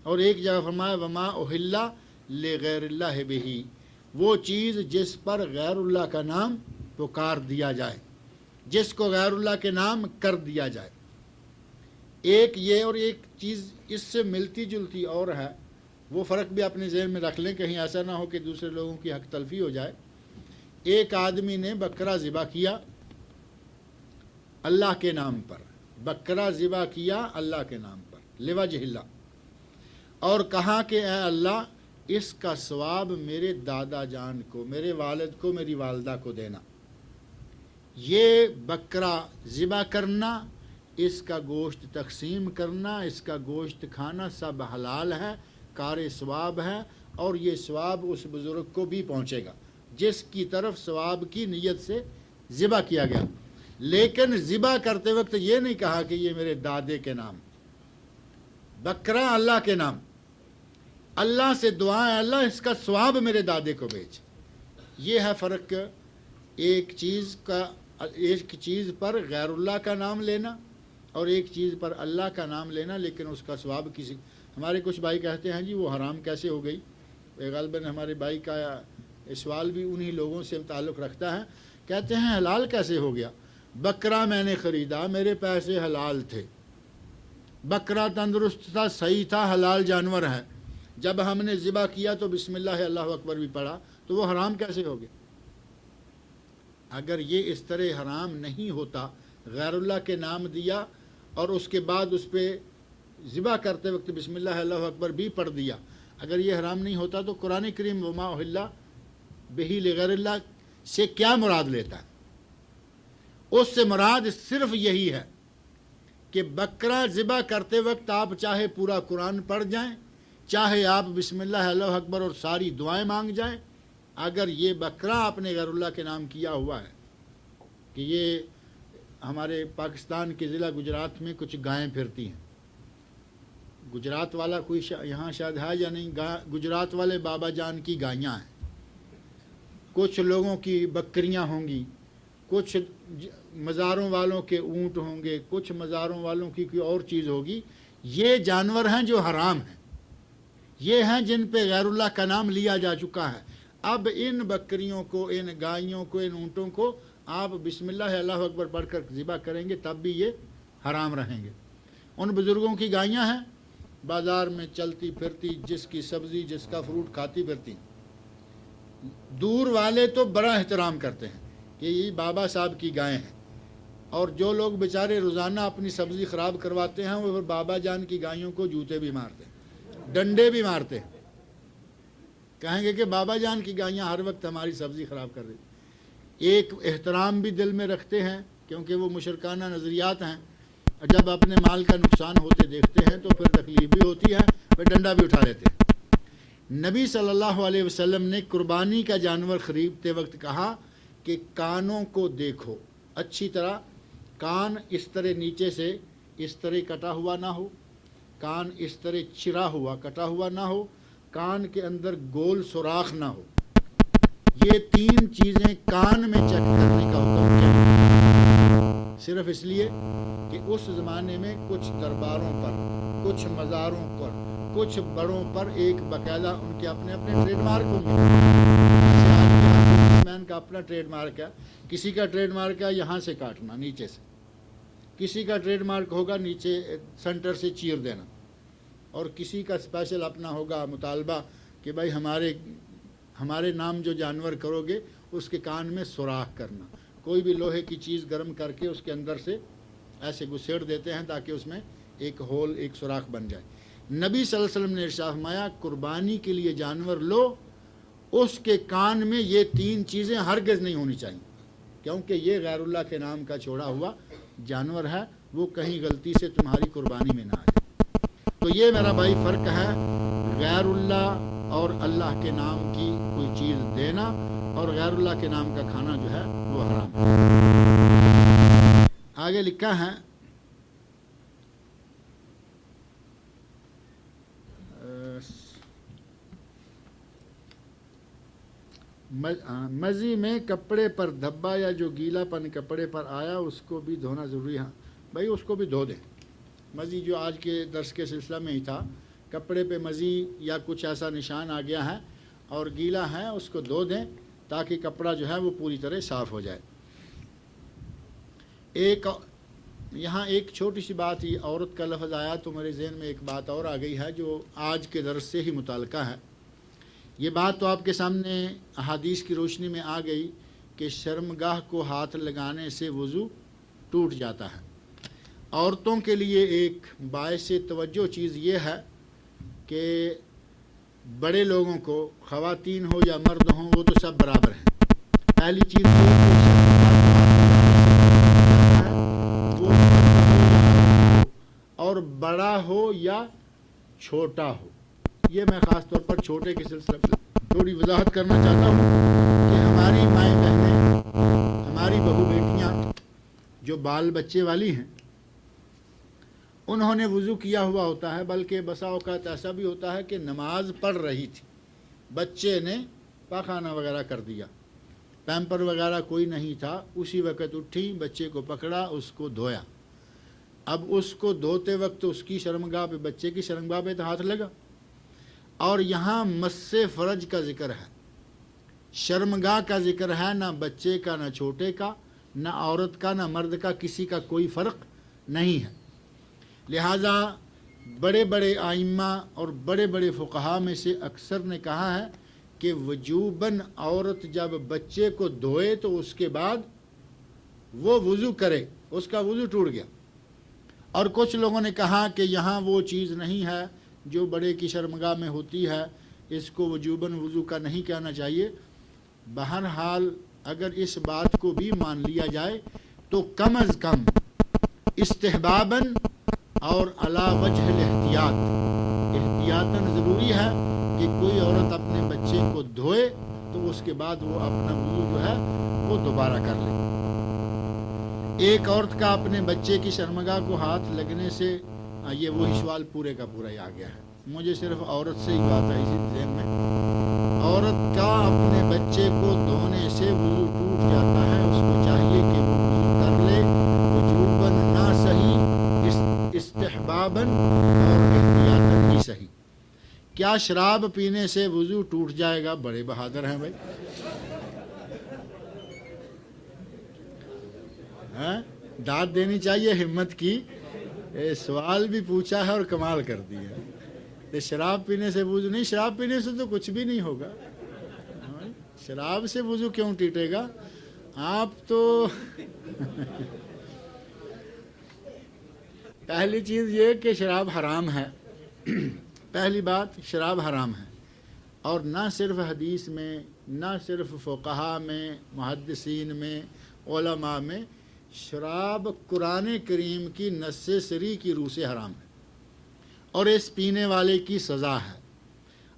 اور ایک جگہ فرمایا وما اہل لغیر اللہ بہ، وہ چیز جس پر غیر اللہ کا نام پکار دیا جائے، جس کو غیر اللہ کے نام کر دیا جائے۔ ایک یہ، اور ایک چیز اس سے ملتی جلتی اور ہے، وہ فرق بھی اپنے ذہن میں رکھ لیں، کہیں ایسا نہ ہو کہ دوسرے لوگوں کی حق تلفی ہو جائے۔ ایک آدمی نے بکرا ذبح کیا اللہ کے نام پر، بکرا ذبح کیا اللہ کے نام پر لوجہ اللہ، اور کہا کہ اے اللہ اس کا ثواب میرے دادا جان کو، میرے والد کو، میری والدہ کو دینا۔ یہ بکرا ذبح کرنا، اس کا گوشت تقسیم کرنا، اس کا گوشت کھانا سب حلال ہے، کار ثواب ہے، اور یہ ثواب اس بزرگ کو بھی پہنچے گا جس کی طرف ثواب کی نیت سے ذبح کیا گیا۔ لیکن ذبح کرتے وقت یہ نہیں کہا کہ یہ میرے دادے کے نام، بکرا اللہ کے نام، اللہ سے دعا ہے اللہ اس کا ثواب میرے دادے کو بھیج۔ یہ ہے فرق ایک چیز پر غیر اللہ کا نام لینا اور ایک چیز پر اللہ کا نام لینا، لیکن اس کا ثواب کسی۔ ہمارے کچھ بھائی کہتے ہیں جی وہ حرام کیسے ہو گئی؟ غالباً ہمارے بھائی کا سوال بھی انہی لوگوں سے تعلق رکھتا ہے۔ کہتے ہیں حلال کیسے ہو گیا؟ بکرا میں نے خریدا، میرے پیسے حلال تھے، بکرا تندرست تھا، صحیح تھا، حلال جانور ہے، جب ہم نے ذبح کیا تو بسم اللہ اللہ اکبر بھی پڑھا، تو وہ حرام کیسے ہو گیا؟ اگر یہ اس طرح حرام نہیں ہوتا، غیر اللہ کے نام دیا اور اس کے بعد اس پہ ذبح کرتے وقت بسم اللہ اللہ اکبر بھی پڑھ دیا، اگر یہ حرام نہیں ہوتا تو قرآن کریم وما احل بہ لغیر اللہ سے کیا مراد لیتا ہے؟ اس سے مراد صرف یہی ہے کہ بکرا ذبح کرتے وقت آپ چاہے پورا قرآن پڑھ جائیں، چاہے آپ بسم اللہ اللہ اکبر اور ساری دعائیں مانگ جائیں، اگر یہ بکرا آپ نے غیر اللہ کے نام کیا ہوا ہے کہ یہ ہمارے پاکستان کے ضلع گجرات میں کچھ گائیں پھرتی ہیں، گجرات والا کوئی یہاں شاید ہے یا نہیں، گجرات والے بابا جان کی گائیاں ہیں، کچھ لوگوں کی بکریاں ہوں گی، کچھ مزاروں والوں کے اونٹ ہوں گے، کچھ مزاروں والوں کی کوئی اور چیز ہوگی۔ یہ جانور ہیں جو حرام ہیں، یہ ہیں جن پہ غیر اللہ کا نام لیا جا چکا ہے۔ اب ان بکریوں کو، ان گائیوں کو، ان اونٹوں کو آپ بسم اللہ اللہ اکبر پڑھ کر ذبح کریں گے تب بھی یہ حرام رہیں گے۔ ان بزرگوں کی گائیاں ہیں بازار میں چلتی پھرتی، جس کی سبزی جس کا فروٹ کھاتی پھرتی، دور والے تو بڑا احترام کرتے ہیں کہ یہ بابا صاحب کی گائیں ہیں، اور جو لوگ بیچارے روزانہ اپنی سبزی خراب کرواتے ہیں وہ بابا جان کی گائیوں کو جوتے بھی مارتے ہیں، ڈنڈے بھی مارتے ہیں، کہیں گے کہ بابا جان کی گائیاں ہر وقت ہماری سبزی خراب کر رہی۔ ایک احترام بھی دل میں رکھتے ہیں کیونکہ وہ مشرکانہ نظریات ہیں، جب اپنے مال کا نقصان ہوتے دیکھتے ہیں تو پھر تکلیف بھی ہوتی ہے، پھر ڈنڈا بھی اٹھا لیتے ہیں۔ نبی صلی اللہ علیہ وسلم نے قربانی کا جانور خریدتے وقت کہا کہ کانوں کو دیکھو اچھی طرح، کان اس طرح نیچے سے اس طرح کٹا ہوا نہ ہو، کان اس طرح چرا ہوا کٹا ہوا نہ ہو، کان کے اندر گول سوراخ نہ ہو۔ یہ تین چیزیں کان میں چیک کرنے کا حکم کیا، صرف اس لیے کہ اس زمانے میں کچھ درباروں پر، کچھ مزاروں پر، کچھ بڑوں پر ایک باقاعدہ ان کے اپنے اپنے ٹریڈ مارک ہوں گے۔ جیسے آج کے مین کا اپنا ٹریڈ مارک ہے، کسی کا ٹریڈ مارک ہے یہاں سے کاٹنا نیچے سے، کسی کا ٹریڈ مارک ہوگا نیچے سینٹر سے چیر دینا، اور کسی کا اسپیشل اپنا ہوگا مطالبہ کہ بھائی ہمارے نام جو جانور کرو گے اس کے کان میں سوراخ کرنا۔ کوئی بھی لوہے کی چیز گرم کر کے اس کے اندر سے ایسے گسیڑ دیتے ہیں تاکہ اس میں ایک ہول، ایک سوراخ بن جائے۔ نبی صلی اللہ علیہ وسلم نے ارشاد فرمایا قربانی کے لیے جانور لو، اس کے کان میں یہ تین چیزیں ہرگز نہیں ہونی چاہیے، کیونکہ یہ غیر اللہ کے نام کا چھوڑا ہوا جانور ہے، وہ کہیں غلطی سے تمہاری قربانی میں نہ آ جائے۔ تو یہ میرا بھائی فرق ہے غیر اللہ اور اللہ کے نام کی کوئی چیز دینا اور غیر اللہ کے نام کا کھانا جو ہے وہ حرام ہے۔ آگے لکھا ہے مزی میں کپڑے پر دھبا یا جو گیلا پن کپڑے پر آیا اس کو بھی دھونا ضروری ہے؟ بھائی اس کو بھی دھو دیں۔ مزی جو آج کے درس کے سلسلہ میں ہی تھا، کپڑے پہ مزی یا کچھ ایسا نشان آ گیا ہے اور گیلا ہے، اس کو دھو دیں تاکہ کپڑا جو ہے وہ پوری طرح صاف ہو جائے۔ یہاں ایک چھوٹی سی بات، یہ عورت کا لفظ آیا تو میرے ذہن میں ایک بات اور آ گئی ہے جو آج کے درس سے ہی متعلقہ ہے۔ یہ بات تو آپ کے سامنے احادیث کی روشنی میں آ گئی کہ شرمگاہ کو ہاتھ لگانے سے وضو ٹوٹ جاتا ہے۔ عورتوں کے لیے ایک باعث توجہ چیز یہ ہے کہ بڑے لوگوں کو، خواتین ہو یا مرد ہوں، وہ تو سب برابر ہیں۔ پہلی چیز یہ کہ وہ اور بڑا ہو یا چھوٹا ہو۔ یہ میں خاص طور پر چھوٹے کے سلسلے میں تھوڑی وضاحت کرنا چاہتا ہوں کہ ہماری مائیں بہنیں، ہماری بہو بیٹیاں جو بال بچے والی ہیں، انہوں نے وضو کیا ہوا ہوتا ہے، بلکہ بسا اوقات ایسا بھی ہوتا ہے کہ نماز پڑھ رہی تھی، بچے نے پاخانہ وغیرہ کر دیا، پیمپر وغیرہ کوئی نہیں تھا، اسی وقت اٹھی، بچے کو پکڑا، اس کو دھویا۔ اب اس کو دھوتے وقت اس کی شرمگاہ پہ، بچے کی شرمگاہ پہ تو ہاتھ لگا، اور یہاں مس فرج کا ذکر ہے، شرمگاہ کا ذکر ہے، نہ بچے کا، نہ چھوٹے کا، نہ عورت کا، نہ مرد کا، کسی کا کوئی فرق نہیں ہے۔ لہٰذا بڑے بڑے ائمہ اور بڑے بڑے فقہاء میں سے اکثر نے کہا ہے کہ وجوباً عورت جب بچے کو دھوئے تو اس کے بعد وہ وضو کرے، اس کا وضو ٹوٹ گیا۔ اور کچھ لوگوں نے کہا کہ یہاں وہ چیز نہیں ہے جو بڑے کی شرمگاہ میں ہوتی ہے، اس کو وجوباً وضو کا نہیں کہنا چاہیے۔ بہرحال اگر اس بات کو بھی مان لیا جائے تو کم از کم استحباباً اور علی وجہ الاحتیاط، احتیاطاً ضروری ہے کہ کوئی عورت اپنے بچے کو دھوئے تو اس کے بعد وہ اپنا وضو جو ہے وہ دوبارہ کر لے۔ ایک عورت کا اپنے بچے کی شرمگاہ کو ہاتھ لگنے سے، یہ وہی سوال پورے کا پورا ہی آ گیا ہے، مجھے صرف عورت سے ہی بات آئی تھی ذہن میں۔ عورت کا اپنے بچے کو دھونے سے وضو ٹوٹ جاتا ہے، اس کو چاہیے کہ وہ وضو کر لے، وجوباً نہ صحیح، استحباباً اور احتیاطاً ہی صحیح۔ کیا شراب پینے سے وضو ٹوٹ جائے گا؟ بڑے بہادر ہیں بھائی، داد دینی چاہیے ہمت کی، سوال بھی پوچھا ہے اور کمال کر دیا ہے۔ شراب پینے سے وضو نہیں، شراب پینے سے تو کچھ بھی نہیں ہوگا، شراب سے وضو کیوں ٹوٹے گا؟ آپ تو پہلی چیز یہ کہ شراب حرام ہے، پہلی بات شراب حرام ہے، اور نہ صرف حدیث میں، نہ صرف فقہاء میں، محدثین میں، علماء میں، شراب قرآن کریم کی نص صریح کی روح سے حرام ہے، اور اس پینے والے کی سزا ہے۔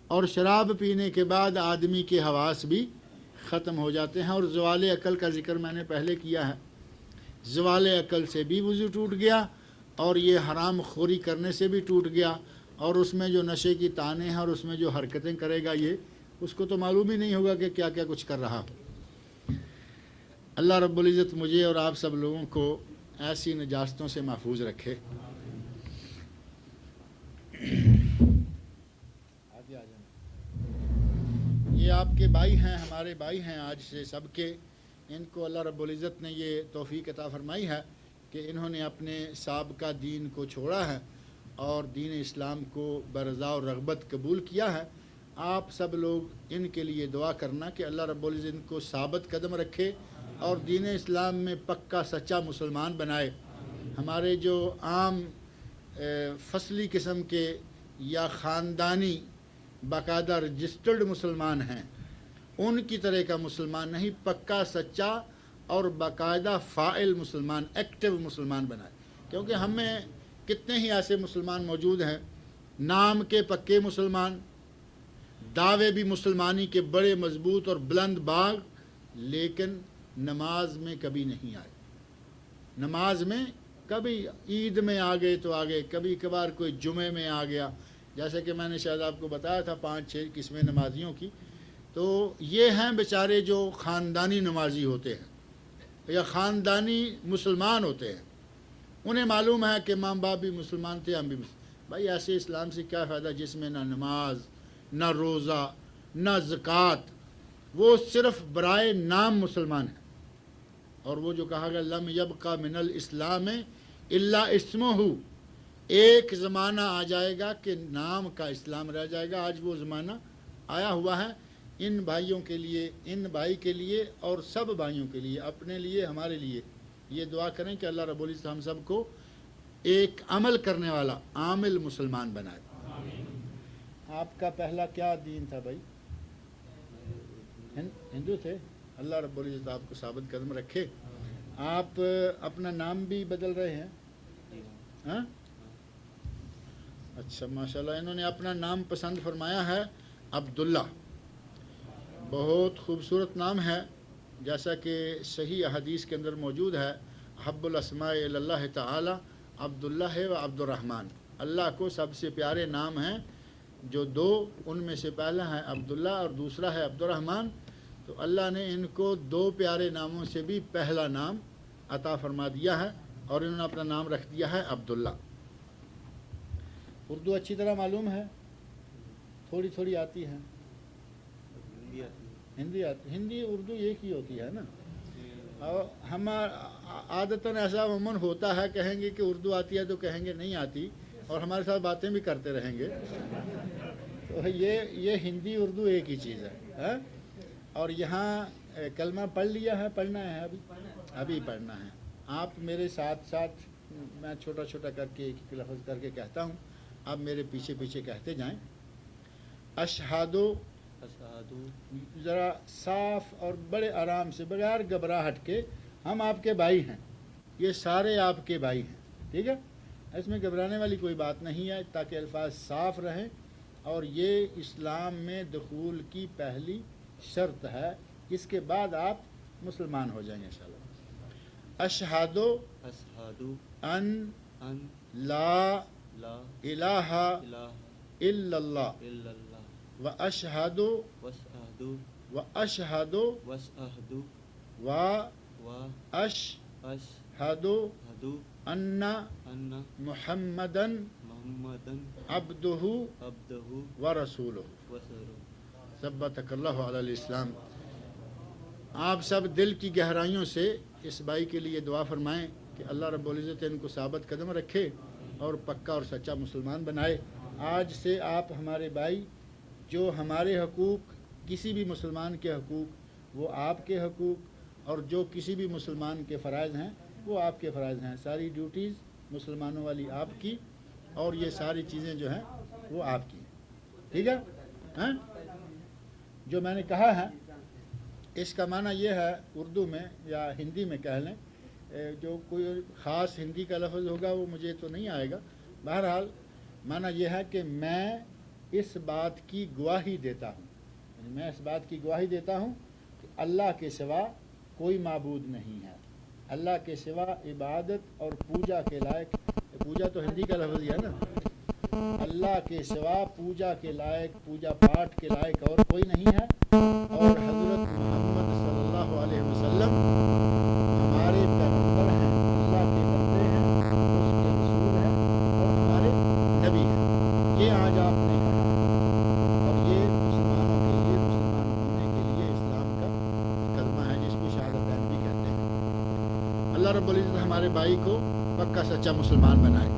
اور شراب پینے کے بعد آدمی کے حواس بھی ختم ہو جاتے ہیں، اور زوال عقل کا ذکر میں نے پہلے کیا ہے، زوال عقل سے بھی وضو ٹوٹ گیا، اور یہ حرام خوری کرنے سے بھی ٹوٹ گیا، اور اس میں جو نشے کی تانے ہیں اور اس میں جو حرکتیں کرے گا، یہ اس کو تو معلوم ہی نہیں ہوگا کہ کیا کیا کچھ کر رہا ہو۔ اللہ رب العزت مجھے اور آپ سب لوگوں کو ایسی نجاستوں سے محفوظ رکھے۔ یہ آپ کے بھائی ہیں، ہمارے بھائی ہیں آج سے سب کے، ان کو اللہ رب العزت نے یہ توفیق عطا فرمائی ہے کہ انہوں نے اپنے سابقہ دین کو چھوڑا ہے اور دین اسلام کو برضا اور رغبت قبول کیا ہے۔ آپ سب لوگ ان کے لیے دعا کرنا کہ اللہ رب العزت ان کو ثابت قدم رکھے اور دین اسلام میں پکا سچا مسلمان بنائے۔ ہمارے جو عام فصلی قسم کے یا خاندانی باقاعدہ رجسٹرڈ مسلمان ہیں، ان کی طرح کا مسلمان نہیں، پکا سچا اور باقاعدہ فاعل مسلمان، ایکٹیو مسلمان بنائے۔ کیونکہ ہم میں کتنے ہی ایسے مسلمان موجود ہیں، نام کے پکے مسلمان، دعوے بھی مسلمانی کے بڑے مضبوط اور بلند باغ، لیکن نماز میں کبھی نہیں آئے، نماز میں کبھی عید میں آ گئے تو آ گئے، کبھی کبھار کوئی جمعے میں آ گیا، جیسے کہ میں نے شاید آپ کو بتایا تھا 5-6 قسمیں نمازیوں کی۔ تو یہ ہیں بیچارے جو خاندانی نمازی ہوتے ہیں یا خاندانی مسلمان ہوتے ہیں، انہیں معلوم ہے کہ ماں باپ بھی مسلمان تھے، ہم بھی مسلمان۔ بھائی ایسے اسلام سے کیا فائدہ جس میں نہ نماز، نہ روزہ، نہ زکوٰۃ، وہ صرف برائے نام مسلمان ہیں۔ اور وہ جو کہا گیا لم یبقى من الاسلام الا اسمہ، ایک زمانہ آ جائے گا کہ نام کا اسلام رہ جائے گا۔ آج وہ زمانہ آیا ہوا ہے ان بھائیوں کے لیے، ان بھائی کے لیے اور سب بھائیوں کے لیے، اپنے لیے، ہمارے لیے یہ دعا کریں کہ اللہ رب العزت ہم سب کو ایک عمل کرنے والا عامل مسلمان بنائے۔ آپ کا پہلا کیا دین تھا بھائی؟ ہندو تھے؟ اللہ رب العزت آپ کو ثابت قدم رکھے۔ آپ اپنا نام بھی بدل رہے ہیں؟ ہاں، اچھا ماشاءاللہ، انہوں نے اپنا نام پسند فرمایا ہے عبداللہ، بہت خوبصورت نام ہے، جیسا کہ صحیح احادیث کے اندر موجود ہے، حب الاسماء اللہ تعالی عبداللہ و عبد الرحمن، اللہ کو سب سے پیارے نام ہیں جو دو، ان میں سے پہلا ہے عبداللہ اور دوسرا ہے عبد الرحمن، تو اللہ نے ان کو دو پیارے ناموں سے بھی پہلا نام عطا فرما دیا ہے اور انہوں نے اپنا نام رکھ دیا ہے عبداللہ۔ اردو اچھی طرح معلوم ہے؟ تھوڑی تھوڑی آتی ہے؟ ہندی آتی؟ ہندی اردو ایک ہی ہوتی ہے نا، اور ہمارا عادتاً ایسا عموماً ہوتا ہے، کہیں گے کہ اردو آتی ہے تو کہیں گے نہیں آتی، اور ہمارے ساتھ باتیں بھی کرتے رہیں گے، تو یہ ہندی اردو ایک ہی چیز ہے۔ اور یہاں کلمہ پڑھ لیا ہے، پڑھنا ہے ابھی پڑھنا ہے۔ آپ میرے ساتھ ساتھ، میں چھوٹا چھوٹا کر کے ایک لفظ کر کے کہتا ہوں، آپ میرے پیچھے پیچھے کہتے جائیں۔ اشہادو، ذرا صاف اور بڑے آرام سے، بغیر گھبراہٹ کے، ہم آپ کے بھائی ہیں، یہ سارے آپ کے بھائی ہیں، ٹھیک ہے؟ اس میں گھبرانے والی کوئی بات نہیں ہے، تاکہ الفاظ صاف رہیں، اور یہ اسلام میں دخول کی پہلی شرط ہے، اس کے بعد آپ مسلمان ہو جائیں گے انشاءاللہ۔ اشہادو ان لا الہ الا اللہ و اشہدو و اشہدو و اشہدو ان محمدن عبدہ و رسولہ، ثبتک اللہ علی الاسلام۔ آپ سب دل کی گہرائیوں سے اس بھائی کے لیے دعا فرمائیں کہ اللہ رب العزت ان کو ثابت قدم رکھے اور پکا اور سچا مسلمان بنائے۔ آج سے آپ ہمارے بھائی، جو ہمارے حقوق، کسی بھی مسلمان کے حقوق وہ آپ کے حقوق، اور جو کسی بھی مسلمان کے فرائض ہیں وہ آپ کے فرائض ہیں، ساری ڈیوٹیز مسلمانوں والی آپ کی، اور یہ ساری چیزیں جو ہیں وہ آپ کی ہیں، ٹھیک ہے؟ ہاں، جو میں نے کہا ہے اس کا معنی یہ ہے، اردو میں یا ہندی میں کہہ لیں، جو کوئی خاص ہندی کا لفظ ہوگا وہ مجھے تو نہیں آئے گا، بہرحال معنی یہ ہے کہ میں اس بات کی گواہی دیتا ہوں، یعنی میں اس بات کی گواہی دیتا ہوں کہ اللہ کے سوا کوئی معبود نہیں ہے، اللہ کے سوا عبادت اور پوجا کے لائق، پوجا تو ہندی کا لفظ ہی ہے نا، اللہ کے سوا پوجا کے لائق، پوجا پاٹ کے لائق اور کوئی نہیں ہے، اور حضرت محمد صلی اللہ علیہ وسلم ہمارے پیغمبر ہیں، اللہ کے بندے ہیں، اس کے رسول ہیں اور ہمارے نبی ہیں۔ یہ آج آپ نے کہا ہے، اور یہ مسلمانوں کے لیے، مسلمان ہونے کے لیے اسلام کا کلمہ ہے، جس کو شہادتین بھی کہتے ہیں۔ اللہ رب العزت ہمارے بھائی کو پکا سچا مسلمان بنائے۔